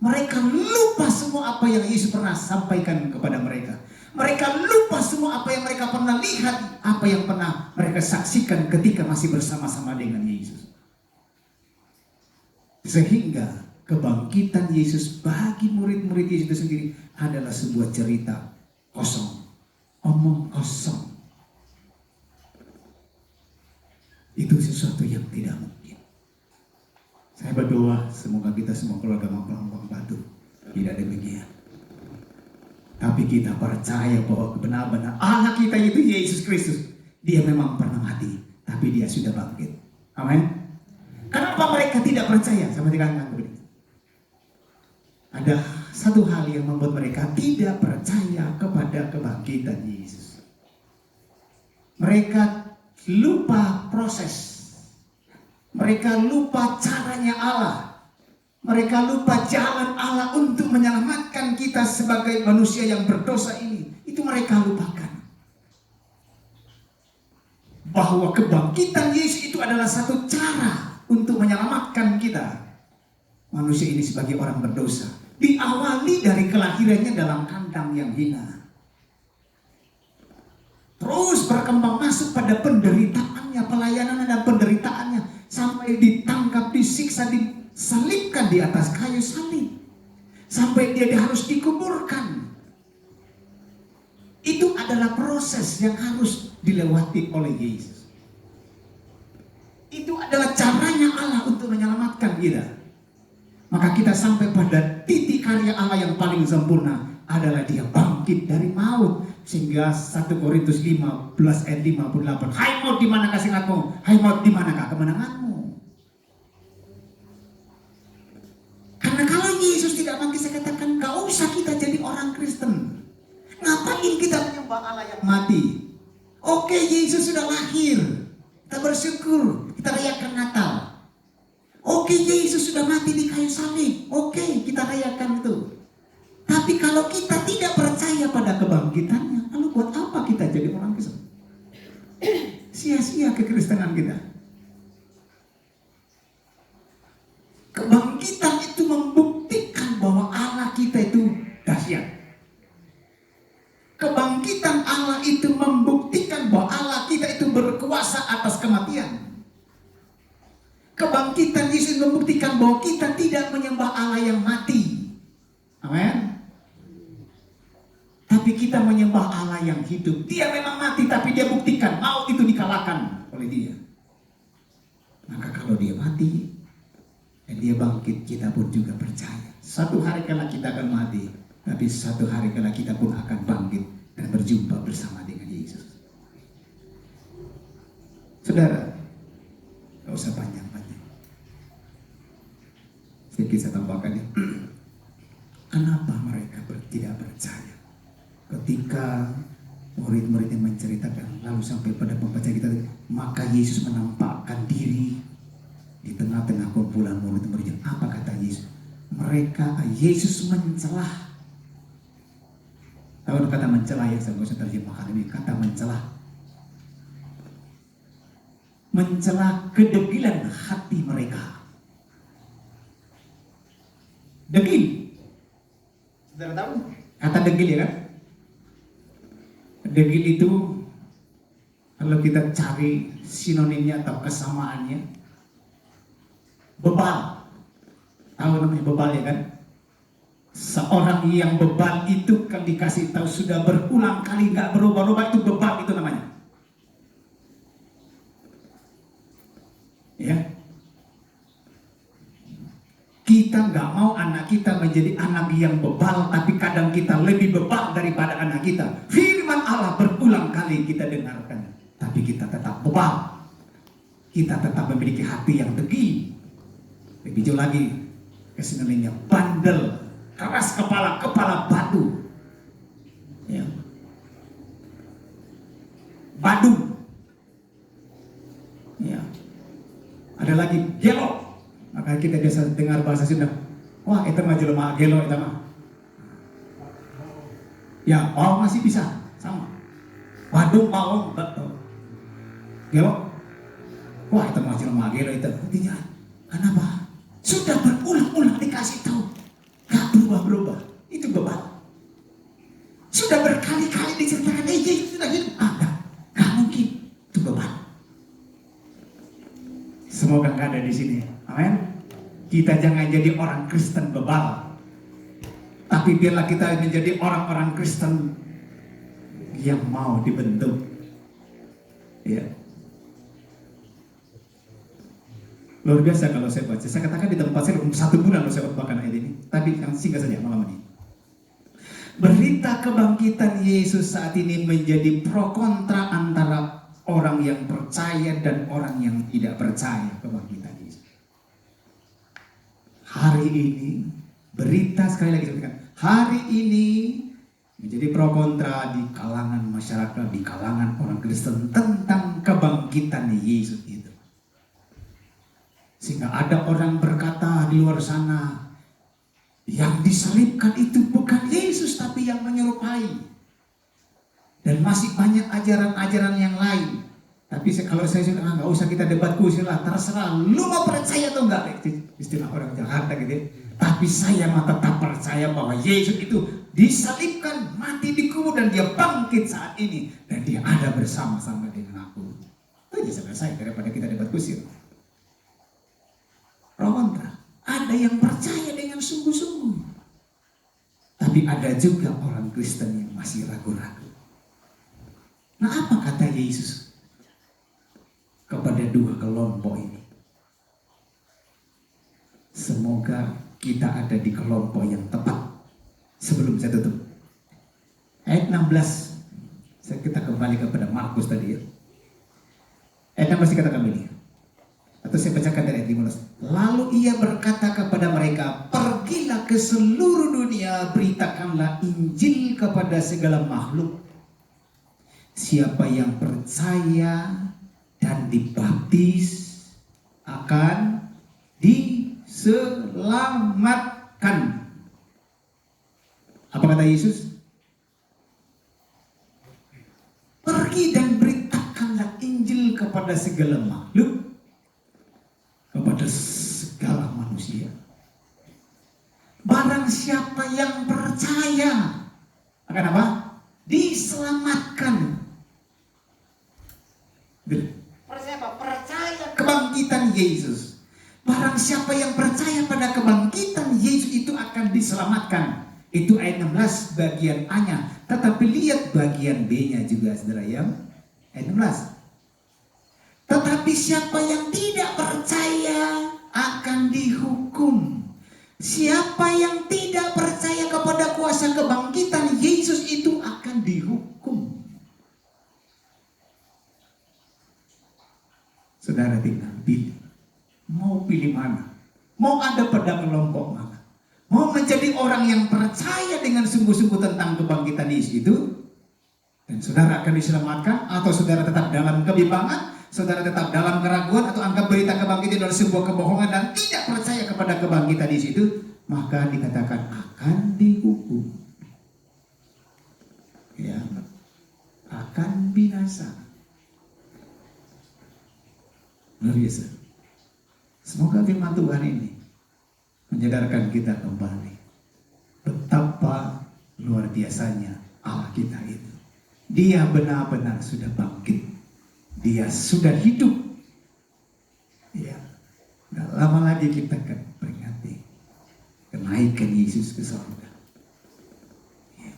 Mereka lupa semua apa yang Yesus pernah sampaikan kepada mereka. Mereka lupa semua apa yang mereka pernah lihat, apa yang pernah mereka saksikan ketika masih bersama-sama dengan Yesus. Sehingga kebangkitan Yesus bagi murid-murid Yesus itu sendiri adalah sebuah cerita kosong, omong kosong. Itu sesuatu yang tidak mungkin. Saya berdoa semoga kita semua keluarga Mampang Batu tidak demikian. Tapi kita percaya bahwa benar-benar anak kita itu Yesus Kristus. Dia memang pernah mati, tapi dia sudah bangkit. Amin. Kenapa mereka tidak percaya? Sama dengan begini. Ada satu hal yang membuat mereka tidak percaya kepada kebangkitan Yesus. Mereka lupa proses. Mereka lupa caranya Allah. Mereka lupa jalan Allah untuk menyelamatkan kita sebagai manusia yang berdosa ini. Itu mereka lupakan. Bahwa kebangkitan Yesus itu adalah satu cara untuk menyelamatkan kita. Manusia ini sebagai orang berdosa. Diawali dari kelahirannya dalam kandang yang hina. Terus berkembang masuk pada penderitaannya, pelayanannya dan penderitaannya. Sampai ditangkap, disiksa, disalibkan di atas kayu salib. Sampai dia harus dikuburkan. Itu adalah proses yang harus dilewati oleh Yesus. Itu adalah caranya Allah untuk menyelamatkan kita. Maka kita sampai pada titik karya Allah yang paling sempurna adalah dia bangkit dari maut. Sehingga 1 Korintus 15 ayat 58. Hai maut, di manakah singatmu? Hai maut, di manakah kemenanganmu? Karena kalau Yesus tidak bangkit, saya katakan gak usah kita jadi orang Kristen. Ngapain kita menyembah Allah yang mati? Oke, Yesus sudah lahir, kita bersyukur, kita rayakan Natal. Oke, Yesus sudah mati di kayu salib. Oke, kita rayakan itu. Tapi kalau kita tidak percaya pada kebangkitannya, lalu buat apa kita jadi orang Kristen? Sia-sia kekristenan kita. Kebangkitan itu membuktikan bahwa Allah kita itu dahsyat. Kebangkitan Allah itu membuktikan bahwa Allah kita itu berkuasa atas kematian. Kebangkitan Yesus membuktikan bahwa kita tidak menyembah Allah yang mati. Amin. Tapi kita menyembah Allah yang hidup. Dia memang mati, tapi dia buktikan maut itu dikalahkan oleh dia. Maka kalau dia mati dan dia bangkit, kita pun juga percaya. Satu hari kala kita akan mati, tapi satu hari kala kita pun akan bangkit dan berjumpa bersama dengan Yesus. Saudara, gak usah panjang-panjang. Sedikit saya tambahkan ya. Kenapa mereka tidak percaya? Ketika murid-muridnya menceritakan, lalu sampai pada pembaca kita, maka Yesus menampakkan diri di tengah-tengah kumpulan murid-muridnya. Apa kata Yesus? Yesus mencelah. Tahu kata mencelah ya, saya bisa terjemahkan ini, kata mencelah. Mencelah kedegilan hati mereka. Degil. Saudara tahu? Kata degil ya kan? Degil itu kalau kita cari sinonimnya atau kesamaannya, bebal. Tahu namanya bebal ya kan? Seorang yang bebal itu kan dikasih tahu sudah berulang kali nggak berubah-ubah, itu bebal itu namanya. Ya. Kita nggak mau anak kita menjadi anak yang bebal, tapi kadang kita lebih bebal daripada anak kita. Firman Allah berulang kali kita dengarkan, tapi kita tetap bebal. Kita tetap memiliki hati yang degil. Lebih jauh lagi, kesenangannya bandel, keras kepala, kepala batu. Ya. Badung. Ya. Ada lagi gelo. Maka kita biasa dengar bahasa Sunda. Wah, itu mah jelema gelo itu mah. Ya, oh masih bisa sama. Badung mau gelo. Wah, itu mah jelema gelo itu. Artinya kenapa? Sudah berulang-ulang dikasih tahu. Gak berubah-berubah. Itu bebal. Sudah berkali-kali diceritakan, sudah gitu. Gak mungkin. Itu bebal. Semoga gak ada di sini. Amin. Kita jangan jadi orang Kristen bebal. Tapi biarlah kita menjadi orang-orang Kristen yang mau dibentuk. Ya. Luar biasa kalau saya baca. Saya katakan di tempat saya 1 bulan loh saya khotbahkan ayat ini. Tapi yang singkat saja malam ini. Berita kebangkitan Yesus saat ini menjadi pro kontra antara orang yang percaya dan orang yang tidak percaya kebangkitan Yesus. Hari ini berita, sekali lagi saya katakan, hari ini menjadi pro kontra di kalangan masyarakat, di kalangan orang Kristen tentang kebangkitan Yesus itu. Sehingga ada orang berkata di luar sana, yang disalibkan itu bukan Yesus tapi yang menyerupai. Dan masih banyak ajaran-ajaran yang lain. Tapi kalau saya sudah nggak usah kita debat kusilah, terserah lu mau percaya atau enggak, istilah orang Jakarta gitu. Tapi saya mah tetap percaya bahwa Yesus itu disalibkan, mati dikubur dan dia bangkit saat ini dan dia ada bersama-sama dengan aku. Itu aja selesai daripada kita debat kusir. Pro kontra. Ada yang percaya dengan sungguh-sungguh. Tapi ada juga orang Kristen yang masih ragu-ragu. Nah, apa kata Yesus kepada dua kelompok ini? Semoga kita ada di kelompok yang tepat. Sebelum saya tutup, ayat 16, kita kembali kepada Markus tadi ya. Ayat 16 dikatakan begini, atau saya bacakan dari ayat 15. Lalu ia berkata kepada mereka, pergilah ke seluruh dunia, beritakanlah Injil kepada segala makhluk. Siapa yang percaya dan dibaptis akan diselamatkan. Apa kata Yesus? Pergi dan beritakanlah Injil kepada segala makhluk, kepada segala manusia. Barang siapa yang percaya akan apa? Diselamatkan. Percaya apa? Percaya kebangkitan Yesus. Barang siapa yang percaya pada kebangkitan Yesus itu akan diselamatkan. Itu ayat 16 bagian A-nya. Tetapi lihat bagian B-nya juga, saudara, yang ayat 16. Tetapi siapa yang tidak percaya akan dihukum. Siapa yang tidak percaya kepada kuasa kebangkitan Yesus itu akan dihukum. Saudara tinggal pilih. Mau pilih mana? Mau ada pada kelompok mana? Mau menjadi orang yang percaya dengan sungguh-sungguh tentang kebangkitan Yesus itu, dan saudara akan diselamatkan, atau saudara tetap dalam kebimbangan, saudara tetap dalam keraguan, atau anggap berita kebangkitan adalah sebuah kebohongan dan tidak percaya kepada kebangkitan Yesus itu, maka dikatakan akan dihukum. Ya, akan binasa. Luar biasa. Semoga firman Tuhan ini menyadarkan kita kembali betapa luar biasanya Allah kita itu. Dia benar-benar sudah bangkit. Dia sudah hidup. Ya. Gak lama lagi kita akan peringati kenaikan Yesus ke surga. Ya.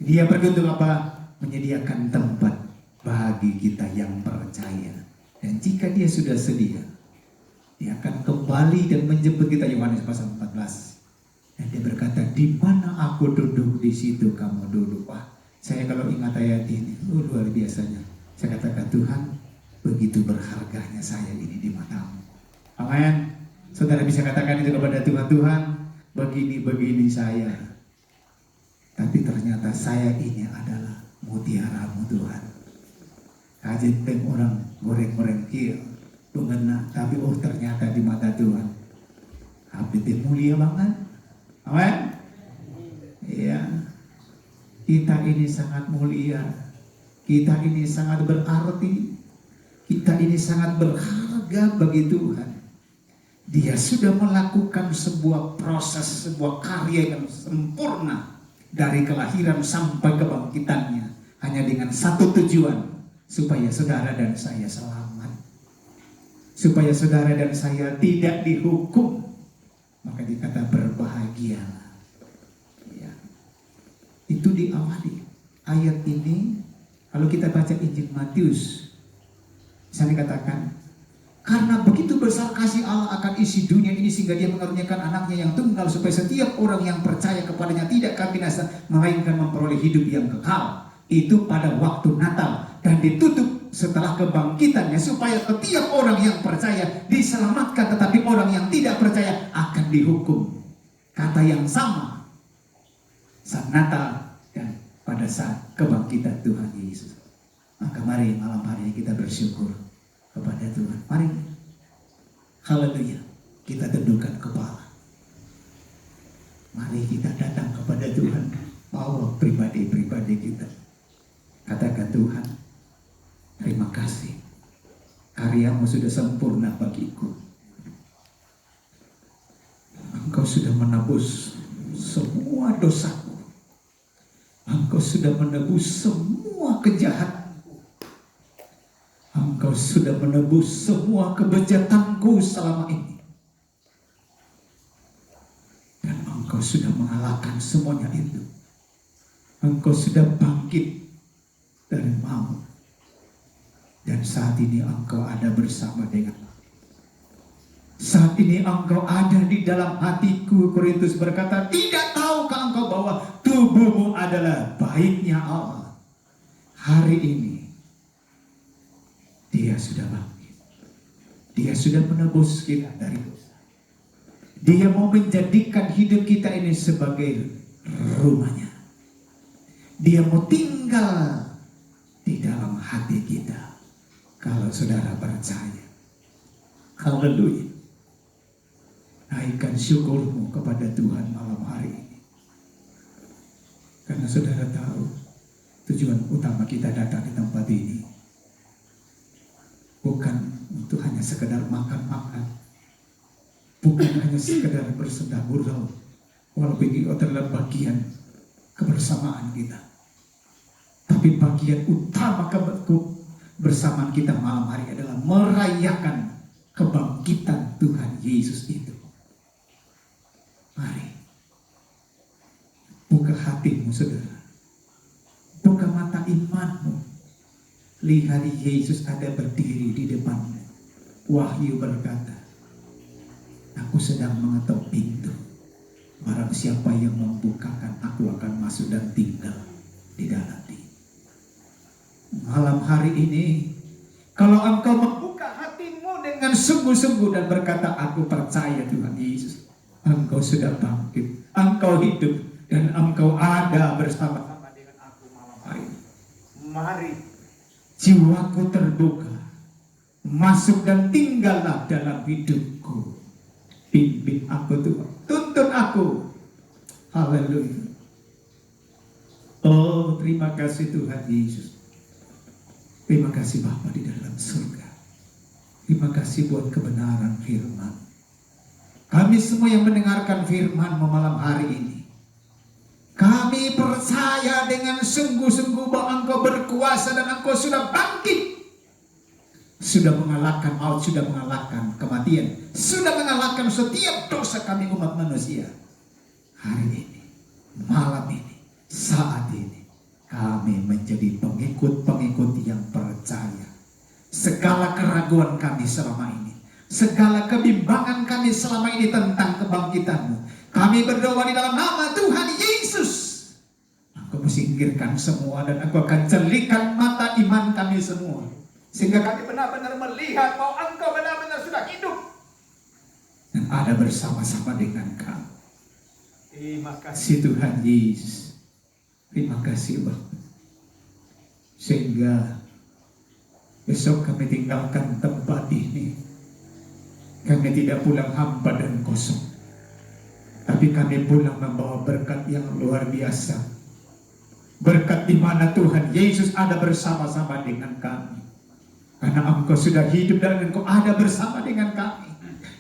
Dia pergi untuk apa? Menyediakan tempat bagi kita yang percaya. Dan jika dia sudah sedia, dia akan kembali kembali dan menjemput kita. Yohanes pasal 14. Dan dia berkata, di mana aku duduk, di situ kamu duduk. Wah, saya kalau ingat ayat ini, luar biasanya. Saya katakan, Tuhan, begitu berharganya saya ini di matamu. Amin. Saudara bisa katakan itu kepada Tuhan, Tuhan, begini-begini saya. Tapi ternyata saya ini adalah mutiaramu Tuhan. Kajian orang goreng-goreng kia, mengena, tapi ternyata di mata Tuhan, habis dia mulia banget. Amin. Iya. Kita ini sangat mulia. Kita ini sangat berarti. Kita ini sangat berharga bagi Tuhan. Dia sudah melakukan sebuah proses, sebuah karya yang sempurna dari kelahiran sampai kebangkitannya, hanya dengan satu tujuan, supaya saudara dan saya selamat, supaya saudara dan saya tidak dihukum. Maka dikata berbahagialah. Ya. Itu diawali ayat ini. Kalau kita baca Injil Matius, saya dikatakan, karena begitu besar kasih Allah akan isi dunia ini, sehingga dia mengaruniakan anaknya yang tunggal, supaya setiap orang yang percaya kepadanya tidak akan binasa, melainkan memperoleh hidup yang kekal. Itu pada waktu Natal, dan ditutup setelah kebangkitannya, supaya setiap orang yang percaya diselamatkan, tetapi orang yang tidak percaya akan dihukum. Kata yang sama saat Natal dan pada saat kebangkitan Tuhan Yesus. Maka mari malam hari ini kita bersyukur kepada Tuhan. Mari, haleluya, kita tundukkan kepala. Mari kita datang kepada Tuhan, bawa pribadi-pribadi kita. Katakan, Tuhan, terima kasih, karyamu sudah sempurna bagiku. Engkau sudah menebus semua dosaku. Engkau sudah menebus semua kejahatanku. Engkau sudah menebus semua kebejatanku selama ini. Dan Engkau sudah mengalahkan semuanya itu. Engkau sudah bangkit dari maut. Dan saat ini Engkau ada bersama dengan aku. Saat ini Engkau ada di dalam hatiku. Korintus berkata, tidak tahukah engkau bahwa tubuhmu adalah baiknya Allah. Hari ini Dia sudah bangkit. Dia sudah menebus kita dari dosa. Dia mau menjadikan hidup kita ini sebagai rumahnya. Dia mau tinggal di dalam hati kita. Kalau saudara percaya. Haleluya. Naikkan syukurmu kepada Tuhan malam hari ini. Karena saudara tahu tujuan utama kita datang di tempat ini bukan untuk hanya sekedar makan-makan, bukan hanya sekedar bersenda gurau, walaupun itu adalah bagian kebersamaan kita. Tapi bagian utama kebersamaan kita malam hari adalah merayakan kebangkitan Tuhan Yesus itu. Mari, buka hatimu saudara, buka mata imanmu. Lihat Yesus ada berdiri di depanmu. Wahyu berkata, aku sedang mengetuk pintu. Barang siapa yang membukakan, aku akan masuk dan tinggal di dalamnya. Malam hari ini, kalau engkau membuka hatimu dengan sungguh-sungguh dan berkata, aku percaya Tuhan Yesus, engkau sudah bangkit, engkau hidup, dan engkau ada bersama-sama dengan aku malam hari ini. Mari, jiwaku terbuka, masuk dan tinggallah dalam hidupku. Pimpin aku Tuhan, tuntun aku. Haleluya. Oh, terima kasih Tuhan Yesus. Terima kasih Bapa di dalam surga. Terima kasih buat kebenaran firman. Kami semua yang mendengarkan firman malam hari ini, kami percaya dengan sungguh-sungguh bahwa Engkau berkuasa dan Engkau sudah bangkit. Sudah mengalahkan maut, sudah mengalahkan kematian, sudah mengalahkan setiap dosa kami umat manusia. Hari ini, malam ini, saat ini, kami menjadi pengikut-pengikut yang percaya. Segala keraguan kami selama ini, segala kebimbangan kami selama ini tentang kebangkitan-Mu. Kami berdoa di dalam nama Tuhan Yesus. Engkau singkirkan semua dan Engkau akan cerlikkan mata iman kami semua. Sehingga kami benar-benar melihat bahwa Engkau benar-benar sudah hidup dan ada bersama-sama dengan kami. Terima kasih Tuhan Yesus. Terima kasih Bapak. Sehingga besok kami tinggalkan tempat ini. Kami tidak pulang hampa dan kosong, tapi kami pulang membawa berkat yang luar biasa. Berkat di mana Tuhan Yesus ada bersama-sama dengan kami. Karena Engkau sudah hidup dan Engkau ada bersama dengan kami.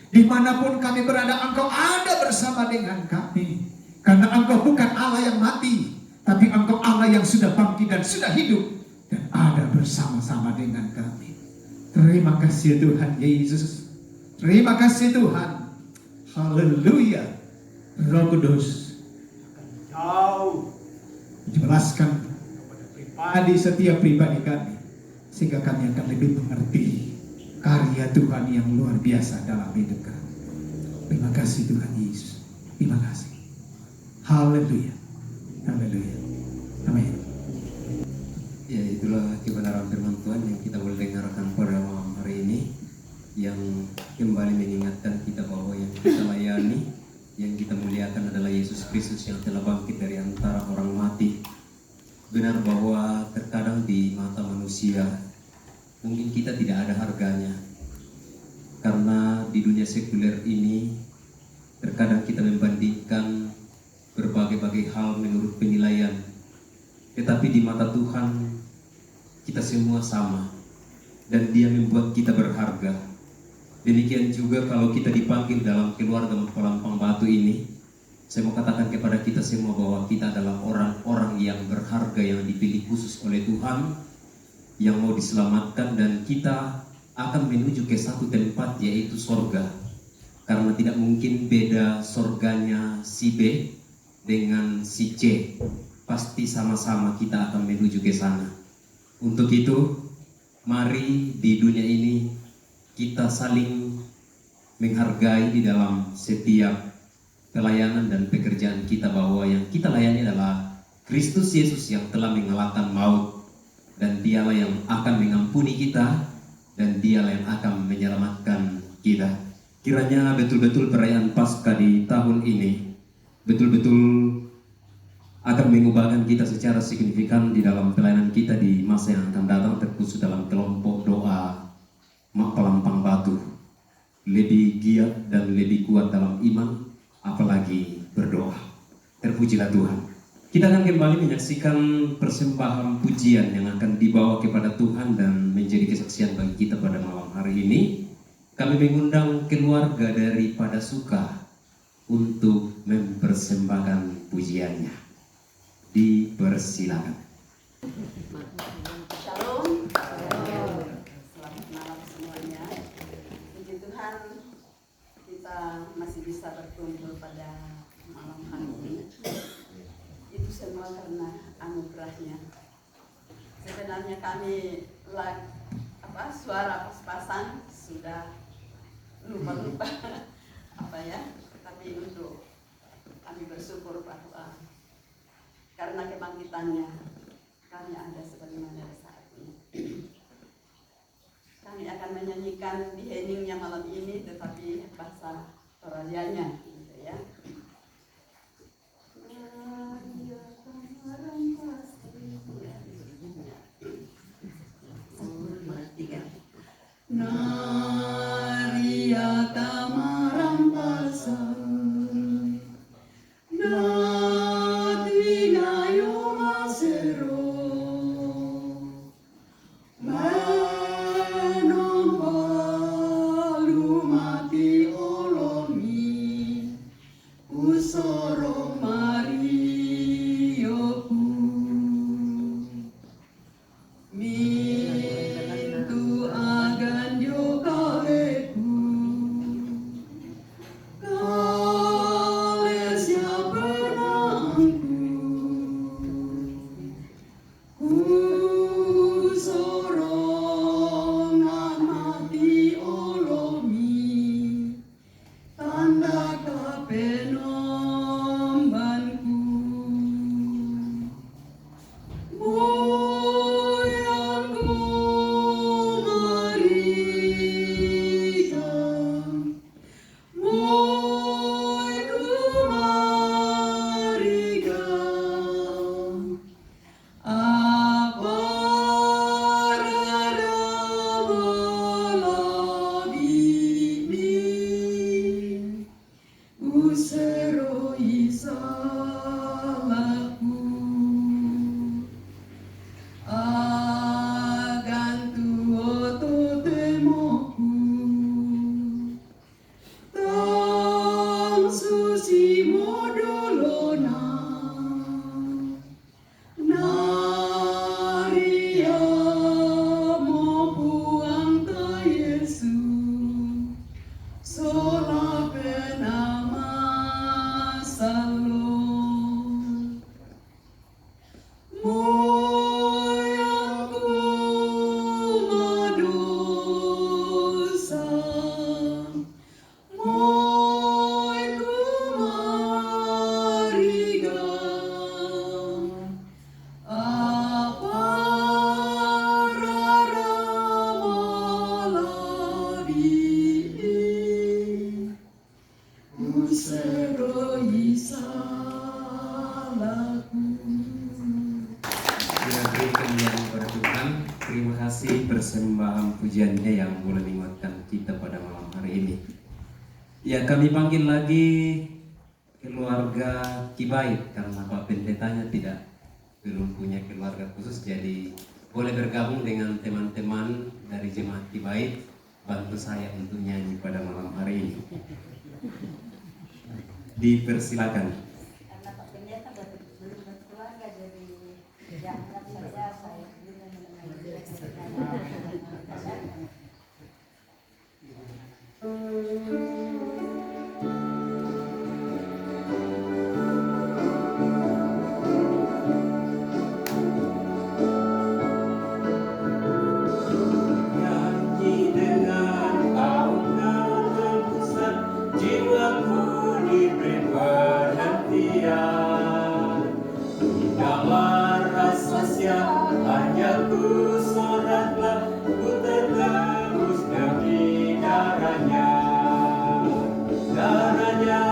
Dimanapun kami berada, Engkau ada bersama dengan kami. Karena Engkau bukan Allah yang mati, tapi Engkau Allah yang sudah bangkit dan sudah hidup dan ada bersama-sama dengan kami. Terima kasih Tuhan Yesus. Terima kasih Tuhan. Haleluya. Roh Kudus jauh menjelaskan kepada pribadi, setiap pribadi kami, sehingga kami akan lebih mengerti karya Tuhan yang luar biasa dalam hidup kami. Terima kasih Tuhan Yesus. Terima kasih. Haleluya. Haleluya. Amin. Ya, itulah kebenaran firman Tuhan yang kita boleh dengarkan pada malam hari ini, yang kembali mengingatkan kita bahwa yang kita layani, yang kita muliakan adalah Yesus Kristus yang telah bangkit dari antara orang mati. Benar bahwa terkadang di mata manusia mungkin kita tidak ada harganya, karena di dunia sekuler ini terkadang kita membandingkan berbagai-bagai hal menurut penilaian. Tetapi di mata Tuhan kita semua sama, dan Dia membuat kita berharga. Demikian juga kalau kita dipanggil dalam keluarga Pelampang Batu ini, saya mau katakan kepada kita semua bahwa kita adalah orang-orang yang berharga, yang dipilih khusus oleh Tuhan, yang mau diselamatkan, dan kita akan menuju ke satu tempat, yaitu sorga. Karena tidak mungkin beda sorganya si B dengan si C, pasti sama-sama kita akan menuju ke sana. Untuk itu, mari di dunia ini kita saling menghargai di dalam setiap pelayanan dan pekerjaan kita, bahwa yang kita layani adalah Kristus Yesus yang telah mengalahkan maut, dan Dialah yang akan mengampuni kita, dan Dialah yang akan menyelamatkan kita. Kiranya betul-betul perayaan Paskah di tahun ini betul-betul akan mengubahkan kita secara signifikan di dalam pelayanan kita di masa yang akan datang, terkhusus dalam kelompok doa Mak Pelampang Batu. Lebih giat dan lebih kuat dalam iman, apalagi berdoa. Terpujilah Tuhan. Kita akan kembali menyaksikan persembahan pujian yang akan dibawa kepada Tuhan dan menjadi kesaksian bagi kita pada malam hari ini. Kami mengundang keluarga daripada Suka untuk mempersembahkan pujiannya. Dipersilakan. Shalom. Selamat malam semuanya. Puji Tuhan, kita masih bisa berkumpul pada malam hari ini. Itu semua karena anugerahnya. Sebenarnya kami suara pas-pasan sudah lupa-lupa tapi untuk kami bersyukur bahwa karena kebangkitannya kami ada sebagaimana saat ini. Kami akan menyanyikan di heningnya malam ini, tetapi bahasa Toralianya, gitu ya. Naria tamaram pasang, nadinayo masero, manompalu mati olomi, susi modolona Naria mo buang ka Yesu sola penama salong moyangku madosa moyku mariga apa rara malari usero isalaku. Kita beri kemuliaan kepada Tuhan. Terima kasih persembahan pujiannya yang boleh menguatkan kita pada malam hari ini. Ya, kami panggil lagi keluarga Kibait karena Pak Pendetanya belum punya keluarga khusus, jadi boleh bergabung dengan teman-teman dari jemaat Kibait, bantu saya untuk nyanyi pada malam hari ini. Dipersilakan. Karena Pak Pendeta belum berkeluarga, jadi dianggap saja saya juga menemani mereka. Nyanyi dengan aungan tebusan, jiwaku diberi perhentian. Damai rasa siap, hanya ku soraklah, ku tertebus demi darahnya. Darahnya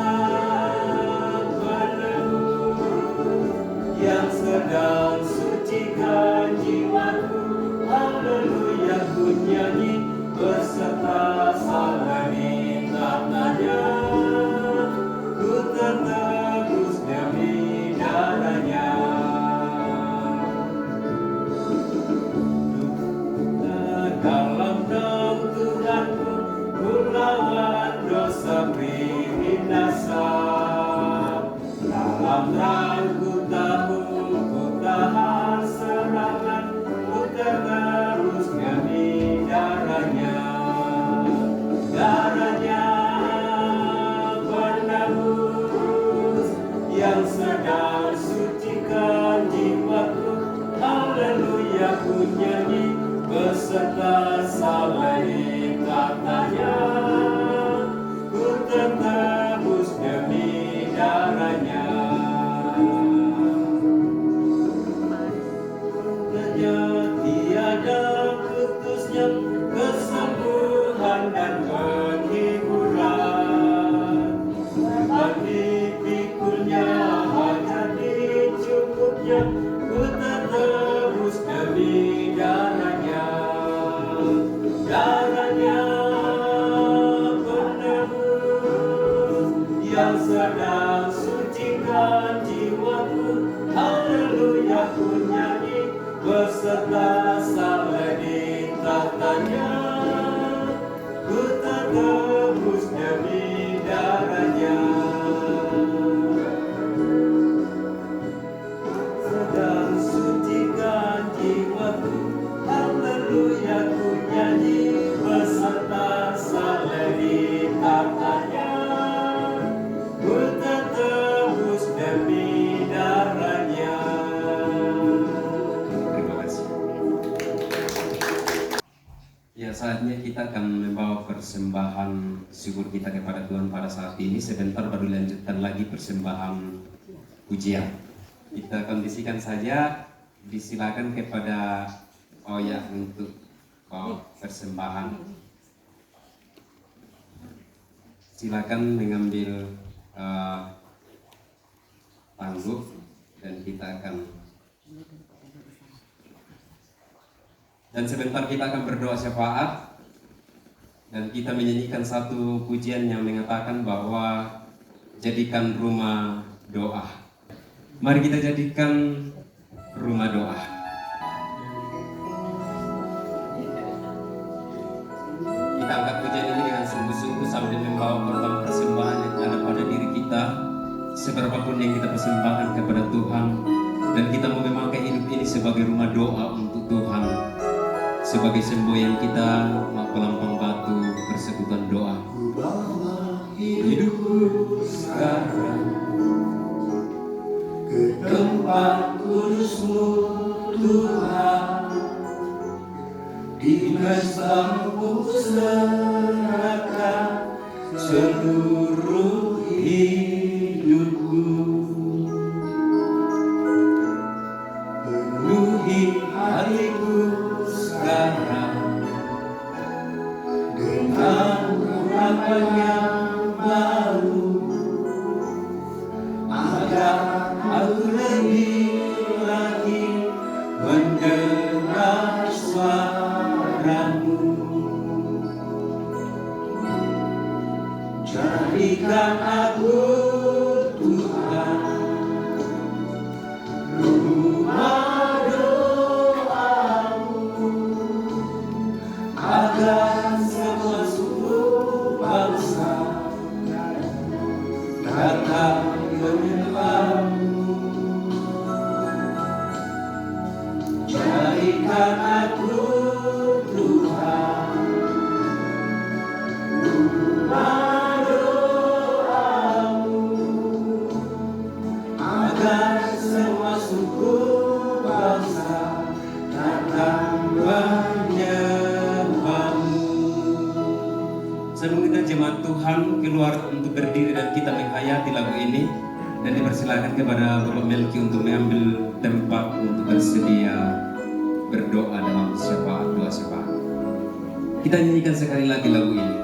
penebus yang sedang sucikan jiwaku. Haleluya, ku nyanyi beserta salani tangannya. Ku tertebus demi darahnya. Dalam nama Tuhanku, ku lawan dosa binasa. Dalam terangku tahu, ku tahan serangan, ku terterus demi darahnya. Darahnya penebus yang sedang sucikan jiwaku. Haleluya, ku nyanyi beserta salib katanya. Ku tertebus demi darahnya. Tiada putusnya kesembuhan dan penghiburan. Bagi pikulnya hanya dicukupnya, ku tertebus demi darahnya. Darahnya penebus yang sedang sucikan jiwaku. Haleluya, ku nyanyi beserta salib tatanya. Ku tertebus demi darahnya. Sedang sucikan jiwaku. Haleluya, ku nyanyi beserta salib tatanya. Ku tertebus demi darahnya. Terima kasih. Ya, saatnya kita akan membawa persembahan syukur kita kepada Tuhan pada saat ini. Sebentar baru lanjutkan lagi persembahan pujian. Kita kondisikan saja, disilakan kepada Oya untuk bawa persembahan. Silakan mengambil tangguh dan kita akan, dan sebentar kita akan berdoa syafaat dan kita menyanyikan satu pujian yang mengatakan bahwa jadikan rumah doa. Mari kita jadikan rumah doa. Kita angkat pujian ini dengan sungguh-sungguh sambil membawa korban persembahan yang ada pada diri kita. seberapapun yang kita persembahkan kepada Tuhan, dan kita mau memakai hidup ini sebagai rumah doa untuk Tuhan, sebagai semboyan kita melampang batu persekutuan doa. Hidupku sekarang ke tempat kudus-Mu Tuhan, di mesbah-Mu serahkan seluruh hidupku. Penuhi hatiku sekarang dengan urapan yang baru, agar aku lebih lagi mendengar suara-Mu. Jadikan aku Tuhan rumah doa-Mu, agar semua suku bangsa datang menyembah-Mu. Jadikan aku Tuhan rumah doa-Mu, agar semua suku bangsa datang menyembah-Mu. Saya meminta jemaat Tuhan keluar untuk berdiri dan kita menghayati lagu ini, dan dipersilakan kepada Bapak Melki untuk mengambil tempat untuk bersedia berdoa dalam syafaat, doa syafaat. Kita nyanyikan sekali lagi lagu ini.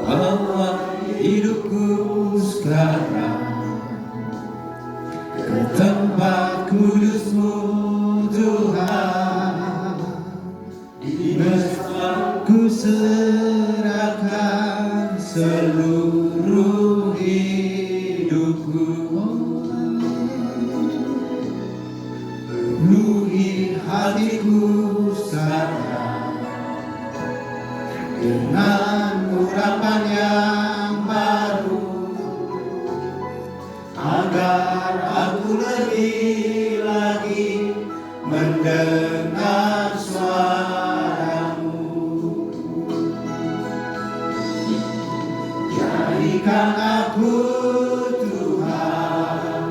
Bawa hidupku sekarang ke tempat kudus-Mu Tuhan, di mesbah-Ku serahkan seluruh hidupku. Penuhi hatiku sekarang dengan urapan yang baru, agar aku lebih lagi mendengar suara-Mu. Jadikan aku Tuhan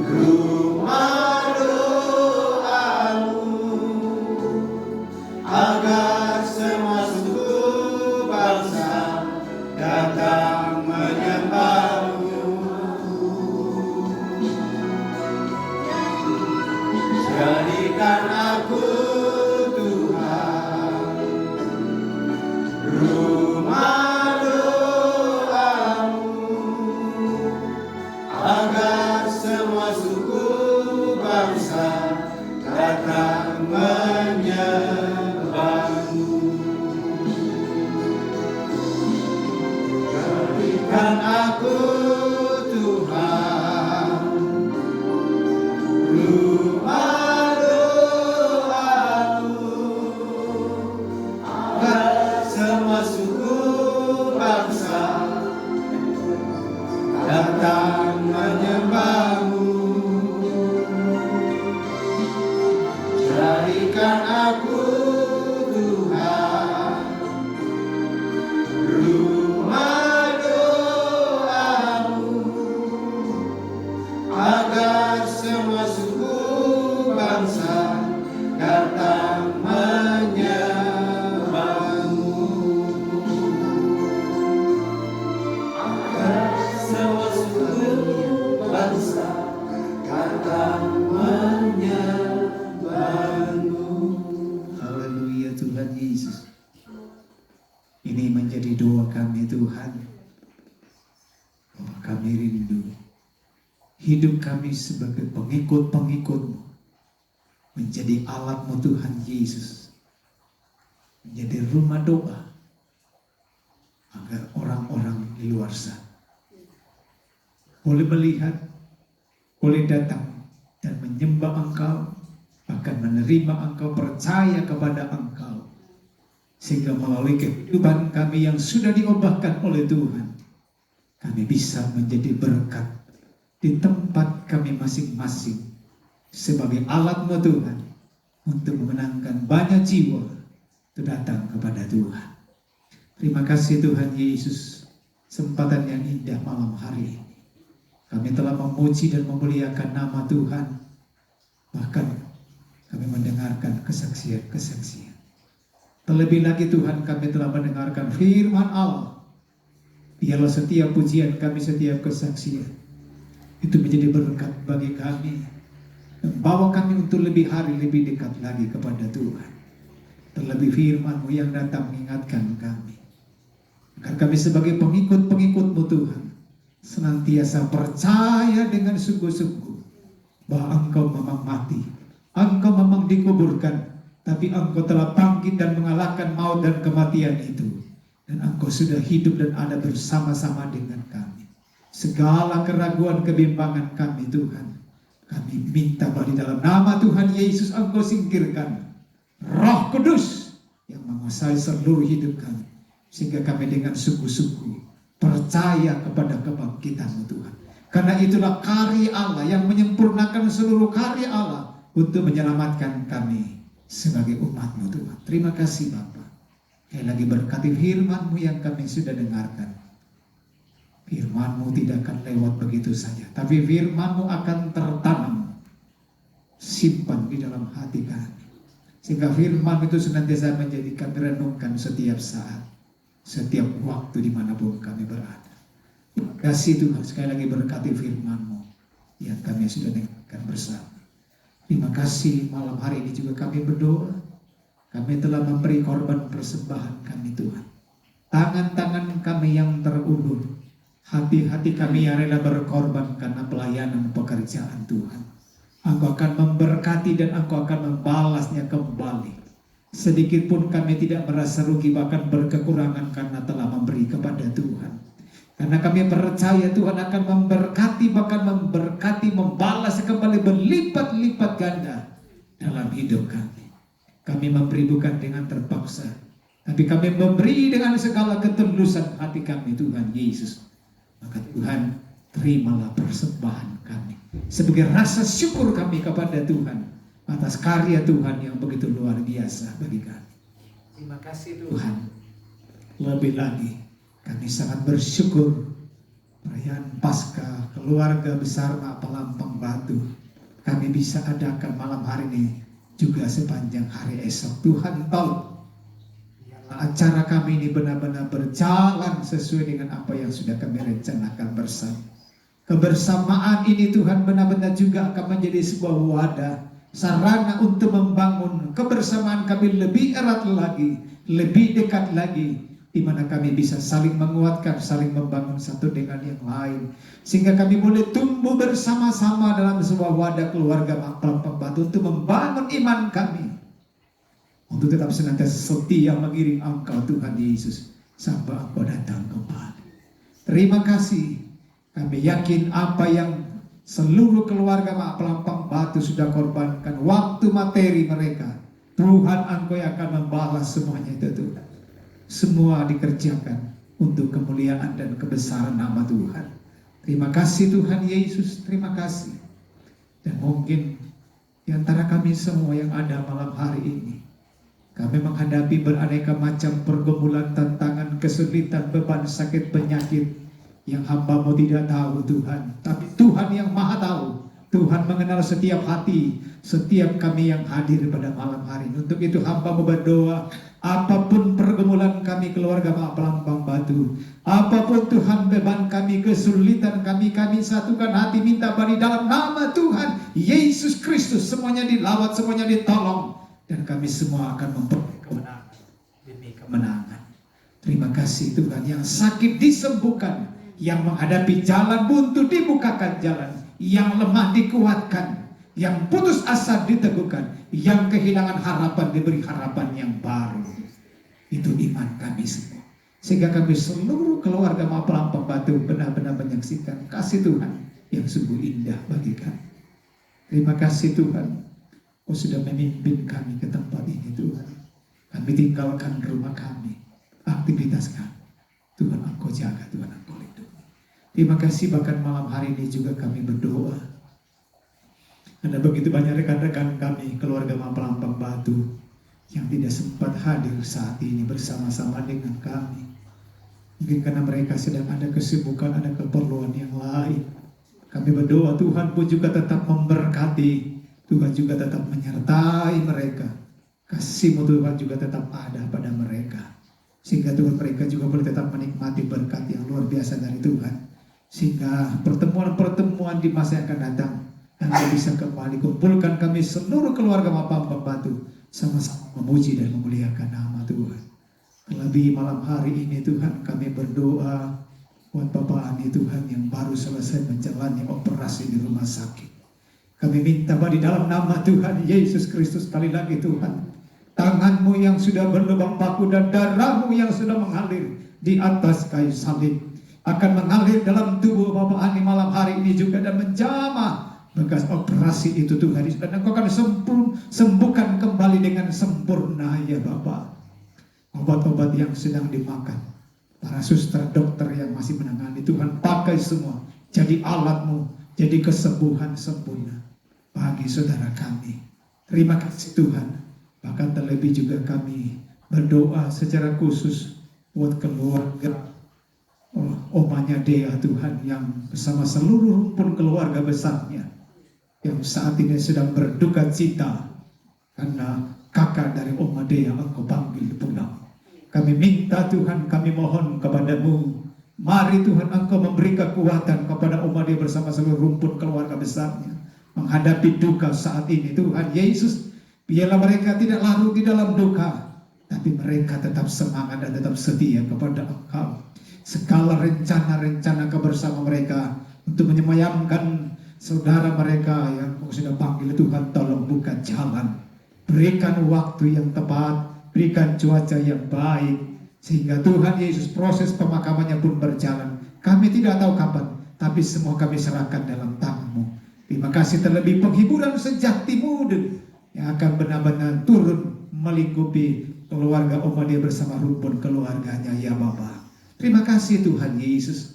rumah doa-Mu, agar semua suku bangsa datang menyembah-Mu. Jadikan aku Tuhan rumah doa-Mu, agar semua suku bangsa datang menyembah-Mu. Jadikan aku Tuhan rumah doa-Mu, agar semua suku bangsa datang menyembah-Mu. Jadikan aku Tuhan rumah doa-Mu, agar semua suku bangsa datang menyembah-Mu. Agar semua suku bangsa datang menyembah-Mu. Haleluya Tuhan Yesus. Ini menjadi doa kami Tuhan. Oh, kami rindu hidup kami sebagai pengikut-pengikut-Mu menjadi alat-Mu Tuhan Yesus, menjadi rumah doa agar orang-orang di luar sana boleh melihat, boleh datang dan menyembah Engkau, akan menerima Engkau, percaya kepada Engkau Sehingga melalui kehidupan kami yang sudah diubahkan oleh Tuhan, kami bisa menjadi berkat di tempat kami masing-masing sebagai alat-Mu Tuhan untuk memenangkan banyak jiwa untuk datang kepada Tuhan. Terima kasih Tuhan Yesus, kesempatan yang indah malam hari ini. Kami telah memuji dan memuliakan nama Tuhan. Bahkan kami mendengarkan kesaksian-kesaksian. Terlebih lagi Tuhan, kami telah mendengarkan firman Allah. Biarlah setiap pujian kami, setiap kesaksian itu menjadi berkat bagi kami, membawa kami untuk lebih hari lebih dekat lagi kepada Tuhan. Terlebih firman-Mu yang datang mengingatkan kami, agar kami sebagai pengikut-pengikut-Mu Tuhan senantiasa percaya dengan sungguh-sungguh bahwa Engkau memang mati, Engkau memang dikuburkan, tapi Engkau telah bangkit dan mengalahkan maut dan kematian itu. Dan Engkau sudah hidup dan ada bersama-sama dengan kami. Segala keraguan, kebimbangan kami Tuhan, kami minta bahwa di dalam nama Tuhan Yesus Engkau singkirkan. Roh Kudus yang menguasai seluruh hidup kami, sehingga kami dengan sungguh-sungguh percaya kepada kebangkitan-Mu Tuhan. Karena itulah karya Allah yang menyempurnakan seluruh karya Allah untuk menyelamatkan kami sebagai umat-Mu Tuhan. Terima kasih Bapa. Sekali lagi berkati firman-Mu yang kami sudah dengarkan. Firman-Mu tidak akan lewat begitu saja, tapi firman-Mu akan tertanam, simpan di dalam hati kami, sehingga firman itu senantiasa menjadikan renungkan setiap saat, setiap waktu dimanapun kami berada. Terima kasih Tuhan, sekali lagi berkati firman-Mu yang kami sudah dengarkan bersama. Terima kasih malam hari ini juga kami berdoa. Kami telah memberi korban persembahan kami Tuhan. Tangan-tangan kami yang terulur, hati-hati kami yang rela berkorban karena pelayanan pekerjaan Tuhan. Engkau akan memberkati dan Engkau akan membalasnya kembali. Sedikit pun kami tidak merasa rugi, bahkan berkekurangan karena telah memberi kepada Tuhan. Karena kami percaya Tuhan akan memberkati, bahkan memberkati, membalas kembali berlipat-lipat ganda dalam hidup kami. Kami memberi bukan dengan terpaksa, tapi kami memberi dengan segala ketulusan hati kami Tuhan Yesus. Maka Tuhan, terimalah persembahan kami sebagai rasa syukur kami kepada Tuhan atas karya Tuhan yang begitu luar biasa bagi kami. Terima kasih Tuhan. Lebih lagi kami sangat bersyukur perayaan Paskah keluarga besar Palampang Batu kami bisa adakan malam hari ini juga sepanjang hari esok. Tuhan tahu acara kami ini benar-benar berjalan sesuai dengan apa yang sudah kami rencanakan bersama. Kebersamaan ini Tuhan benar-benar juga akan menjadi sebuah wadah, sarana untuk membangun kebersamaan kami lebih erat lagi, lebih dekat lagi, di mana kami bisa saling menguatkan, saling membangun satu dengan yang lain, sehingga kami boleh tumbuh bersama-sama dalam sebuah wadah keluarga Palampang Batu untuk membangun iman kami, untuk tetap senantiasa setia mengiring Engkau Tuhan Yesus sampai Engkau datang kembali. Terima kasih. Kami yakin apa yang seluruh keluarga Palampang Batu sudah korbankan, waktu materi mereka, Tuhan Engkau yang akan membalas semuanya itu Tuhan. Semua dikerjakan untuk kemuliaan dan kebesaran nama Tuhan. Terima kasih Tuhan Yesus, terima kasih. Dan mungkin di antara kami semua yang ada malam hari ini, kami menghadapi beraneka macam pergumulan, tantangan, kesulitan, beban, sakit, penyakit yang hamba-Mu tidak tahu Tuhan. Tapi Tuhan yang maha tahu. Tuhan mengenal setiap hati, setiap kami yang hadir pada malam hari ini. Untuk itu hamba-Mu berdoa, apapun pergumulan kami keluarga Palampang Batu, apapun Tuhan beban kami, kesulitan kami, kami satukan hati minta bagi dalam nama Tuhan Yesus Kristus, semuanya dilawat, semuanya ditolong, dan kami semua akan memperoleh kemenangan demi kemenangan. Terima kasih Tuhan, yang sakit disembuhkan, yang menghadapi jalan buntu dibukakan jalan, yang lemah dikuatkan, yang putus asa diteguhkan, yang kehilangan harapan diberi harapan yang baru. Itu iman kami semua, sehingga kami seluruh keluarga Palampang Batu benar-benar menyaksikan kasih Tuhan yang sungguh indah bagi kami. Terima kasih Tuhan, Kau sudah memimpin kami ke tempat ini Tuhan. Kami Kami tinggalkan rumah kami, aktivitas kami. Tuhan Engkau jaga, Tuhan Engkau lindungi. Terima kasih bahkan malam hari ini juga kami berdoa. Ada begitu banyak rekan-rekan kami, keluarga Mampelampang Batu, yang tidak sempat hadir saat ini bersama-sama dengan kami. Mungkin karena mereka sedang ada kesibukan, ada keperluan yang lain. Kami berdoa Tuhan pun juga tetap memberkati, Tuhan juga tetap menyertai mereka. Kasih-Mu Tuhan juga tetap ada pada mereka, sehingga Tuhan mereka juga boleh tetap menikmati berkat yang luar biasa dari Tuhan. Sehingga pertemuan-pertemuan di masa yang akan datang, Anda bisa kembali kumpulkan kami seluruh keluarga Mampelampang Batu sama-sama memuji dan memuliakan nama Tuhan. Terlebih malam hari ini Tuhan kami berdoa buat Bapak Ani Tuhan yang baru selesai menjalani operasi di rumah sakit. Kami minta di dalam nama Tuhan Yesus Kristus sekali lagi Tuhan, tangan-Mu yang sudah berlubang paku dan darah-Mu yang sudah mengalir di atas kayu salib akan mengalir dalam tubuh Bapak Ani malam hari ini juga dan menjamah bekas operasi itu Tuhan, dan Engkau akan sembuhkan kembali dengan sempurna ya Bapak. Obat-obat yang sedang dimakan, para suster dokter yang masih menangani Tuhan, pakai semua jadi alat-Mu, jadi kesembuhan sempurna bagi saudara kami. Terima kasih Tuhan. Bahkan terlebih juga kami berdoa secara khusus buat keluarga omanya Dea Tuhan, yang bersama seluruh rumpun keluarga besarnya yang saat ini sedang berduka cita karena kakak dari Oma Dea Engkau panggil pulang. Kami minta Tuhan, kami mohon kepada-Mu, mari Tuhan Engkau memberi kekuatan kepada Oma Dea bersama seluruh rumpun keluarga besarnya menghadapi duka saat ini. Tuhan Yesus, biarlah mereka tidak larut di dalam duka, tapi mereka tetap semangat dan tetap setia kepada Engkau. Segala rencana-rencana Kau bersama mereka untuk menyemayamkan saudara mereka yang Kau sudah panggil Tuhan, tolong buka jalan, berikan waktu yang tepat, berikan cuaca yang baik, sehingga Tuhan Yesus proses pemakamannya pun berjalan. Kami tidak tahu kapan, tapi semua kami serahkan dalam tangan-Mu. Terima kasih terlebih penghiburan sejati-Mu yang akan benar-benar turun melingkupi keluarga Oma Dea bersama rumpun keluarganya ya Bapa. Terima kasih Tuhan Yesus.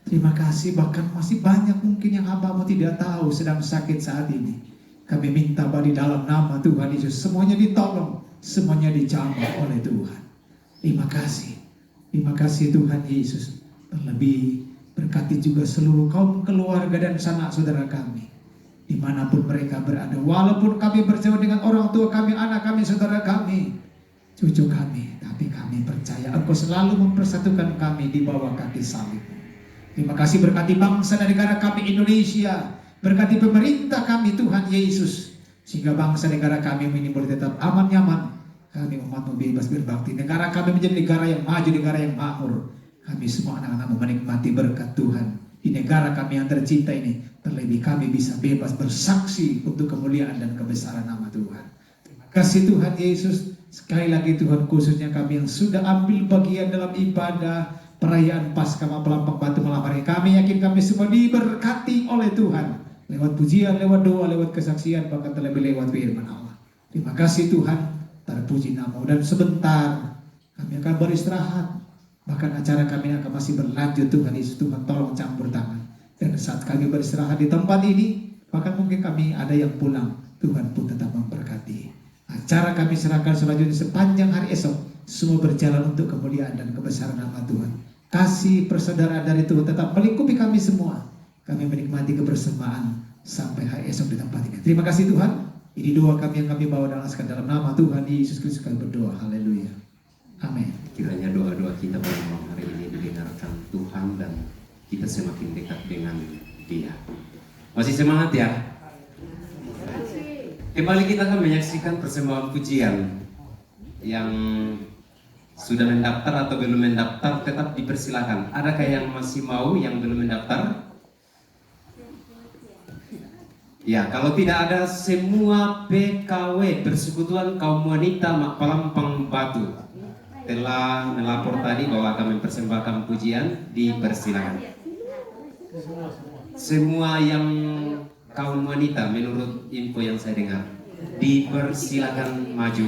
Terima kasih, bahkan masih banyak mungkin yang hamba-Mu tidak tahu sedang sakit saat ini. Kami minta di dalam nama Tuhan Yesus semuanya ditolong, semuanya dijamah oleh Tuhan. Terima kasih. Terima kasih Tuhan Yesus. Terlebih berkati juga seluruh kaum keluarga dan sanak saudara kami, dimanapun mereka berada. Walaupun kami berjauh dengan orang tua kami, anak kami, saudara kami, cucu kami, tapi kami percaya Engkau selalu mempersatukan kami di bawah kaki salib. Terima kasih, berkati bangsa dan negara kami Indonesia, berkati pemerintah kami Tuhan Yesus, sehingga bangsa negara kami ini boleh tetap aman nyaman. Kami umat bebas berbakti. Negara kami menjadi negara yang maju, negara yang makmur. Kami semua anak-anak menikmati berkat Tuhan di negara kami yang tercinta ini. Terlebih kami bisa bebas bersaksi untuk kemuliaan dan kebesaran nama Tuhan. Terima kasih Tuhan Yesus. Sekali lagi Tuhan, khususnya kami yang sudah ambil bagian dalam ibadah perayaan Paskah Mampelampang Batu malam hari. Kami yakin kami semua diberkati oleh Tuhan lewat pujian, lewat doa, lewat kesaksian, bahkan terlebih lewat firman Allah. Terima kasih Tuhan, terpuji nama-Mu. Dan sebentar kami akan beristirahat, bahkan acara kami akan masih berlanjut. Tuhan Yesus, Tuhan tolong campur tangan. Dan saat kami beristirahat di tempat ini, bahkan mungkin kami ada yang pulang, Tuhan pun tetap memberkati. Acara kami serahkan selanjutnya sepanjang hari esok, semua berjalan untuk kemuliaan dan kebesaran nama Tuhan. Kasih persaudaraan dari Tuhan tetap melingkupi kami semua. Kami menikmati kebersamaan sampai hari esok di tempat ini. Terima kasih Tuhan. Ini doa kami yang kami bawa dan alaskan dalam nama Tuhan Yesus Kristus. Kami berdoa. Haleluya. Amin. Kiranya doa-doa kita pada malam hari ini didengarkan Tuhan dan kita semakin dekat dengan Dia. Masih semangat ya? Kembali kita akan menyaksikan persembahan pujian. Yang sudah mendaftar atau belum mendaftar tetap dipersilakan. Adakah yang masih mau, yang belum mendaftar? Ya, kalau tidak ada, semua PKW Persekutuan Kaum Wanita Mampelampang Batu telah melapor tadi bahwa akan mempersembahkan pujian, dipersilakan. Semua yang kaum wanita menurut info yang saya dengar, dipersilakan maju.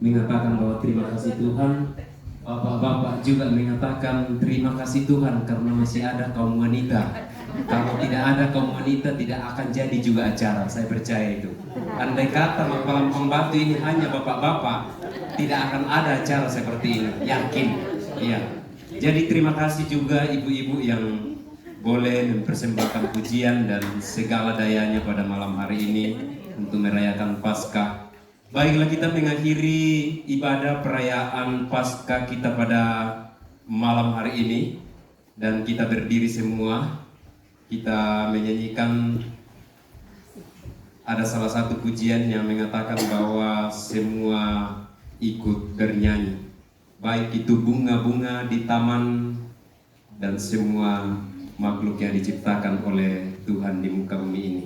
mengatakan bahwa terima kasih Tuhan. Bapak-bapak juga mengatakan terima kasih Tuhan karena masih ada kaum wanita. Kalau tidak ada kaum wanita tidak akan jadi juga acara, saya percaya itu. Andai kata malam pembantu ini hanya bapak-bapak, tidak akan ada acara seperti ini, yakin. Iya. Jadi terima kasih juga ibu-ibu yang boleh mempersembahkan pujian dan segala dayanya pada malam hari ini untuk merayakan Paskah. Baiklah, kita mengakhiri ibadah perayaan Paskah kita pada malam hari ini, dan kita berdiri semua. Kita menyanyikan, ada salah satu pujian yang mengatakan bahwa semua ikut bernyanyi, baik itu bunga-bunga di taman dan semua makhluk yang diciptakan oleh Tuhan di muka bumi ini.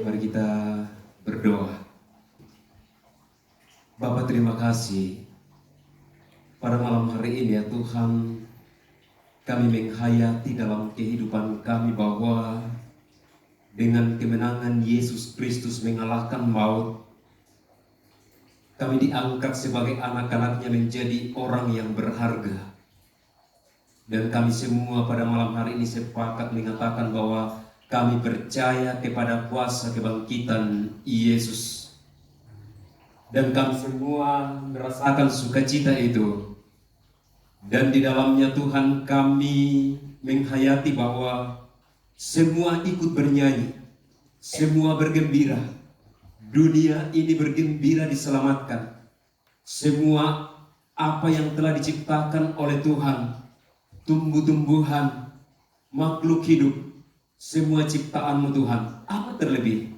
Mari kita berdoa. Bapa, terima kasih pada malam hari ini ya Tuhan, kami menghayati dalam kehidupan kami bahwa dengan kemenangan Yesus Kristus mengalahkan maut, kami diangkat sebagai anak-anaknya menjadi orang yang berharga. Dan kami semua pada malam hari ini sepakat mengatakan bahwa kami percaya kepada kuasa kebangkitan Yesus. Dan kami semua merasakan sukacita itu. Dan di dalamnya Tuhan kami menghayati bahwa semua ikut bernyanyi, semua bergembira. Dunia ini bergembira diselamatkan. semua apa yang telah diciptakan oleh Tuhan, tumbuh-tumbuhan, makhluk hidup, semua ciptaan-Mu Tuhan, apa terlebih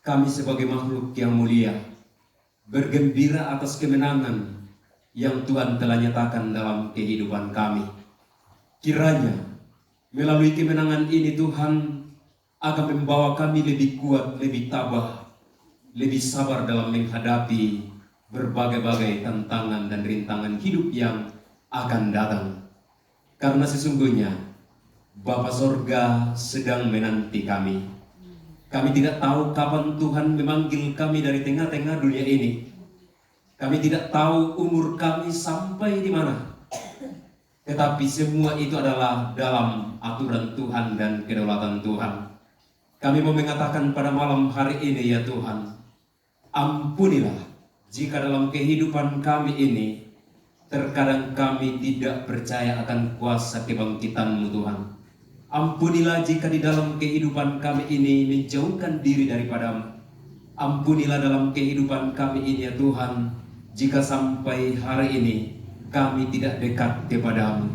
kami sebagai makhluk yang mulia, bergembira atas kemenangan yang Tuhan telah nyatakan dalam kehidupan kami. Kiranya melalui kemenangan ini Tuhan akan membawa kami lebih kuat, lebih tabah, lebih sabar dalam menghadapi berbagai-bagai tantangan dan rintangan hidup yang akan datang. Karena sesungguhnya Bapa Sorga sedang menanti kami. Kami tidak tahu kapan Tuhan memanggil kami dari tengah-tengah dunia ini. Kami tidak tahu umur kami sampai di mana. Tetapi semua itu adalah dalam aturan Tuhan dan kedaulatan Tuhan. Kami mau mengatakan pada malam hari ini, ya Tuhan, ampunilah jika dalam kehidupan kami ini terkadang kami tidak percaya akan kuasa kebangkitan-Mu Tuhan. Ampunilah jika di dalam kehidupan kami ini menjauhkan diri daripada-Mu. Ampunilah dalam kehidupan kami ini, ya Tuhan, jika sampai hari ini kami tidak dekat kepada-Mu.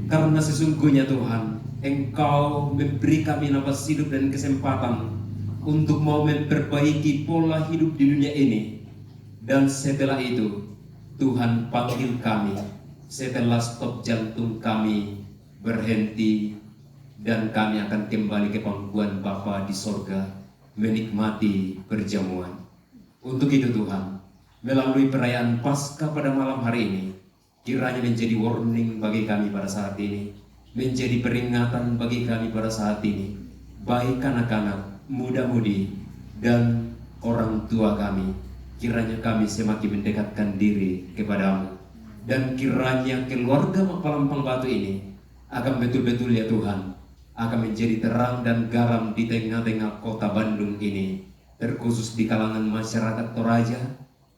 Karena sesungguhnya Tuhan, Engkau memberi kami nafas hidup dan kesempatan untuk mau memperbaiki pola hidup di dunia ini. Dan setelah itu Tuhan panggil kami, setelah stop jantung kami berhenti, dan kami akan kembali ke pangkuan Bapa di sorga, menikmati perjamuan. Untuk itu Tuhan, melalui perayaan Paskah pada malam hari ini, kiranya menjadi warning bagi kami pada saat ini, menjadi peringatan bagi kami pada saat ini, baik anak-anak, muda-mudi, dan orang tua kami. Kiranya kami semakin mendekatkan diri kepada-Mu, dan kiranya keluarga Palampang Batu ini akan betul-betul, ya Tuhan, akan menjadi terang dan garam di tengah-tengah kota Bandung ini, terkhusus di kalangan masyarakat Toraja,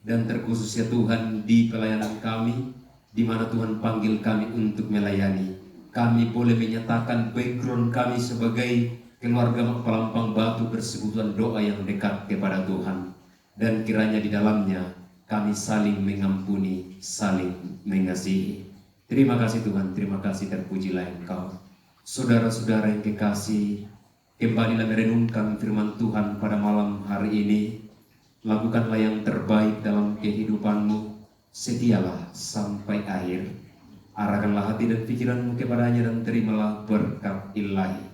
dan terkhusus, ya Tuhan, di pelayanan kami, di mana Tuhan panggil kami untuk melayani. Kami boleh menyatakan background kami sebagai keluarga Palampang Batu bersekutuan doa yang dekat kepada Tuhan, dan kiranya di dalamnya kami saling mengampuni, saling mengasihi. Terima kasih Tuhan, terima kasih, terpujilah Engkau. Saudara-saudara yang kekasih, kembalilah merenungkan firman Tuhan pada malam hari ini. Lakukanlah yang terbaik dalam kehidupanmu, setialah sampai akhir. Arahkanlah hati dan pikiranmu kepadanya dan terimalah berkat ilahi.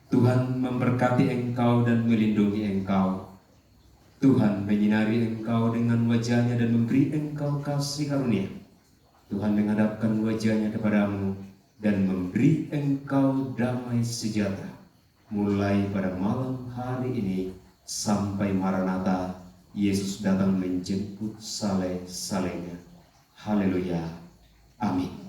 Tuhan memberkati engkau dan melindungi engkau. Tuhan menyinari engkau dengan wajahnya dan memberi engkau kasih karunia. Tuhan menghadapkan wajahnya kepadamu dan memberi engkau damai sejahtera, mulai pada malam hari ini sampai Maranatha, Yesus datang menjemput saleh-salehnya. Haleluya. Amin.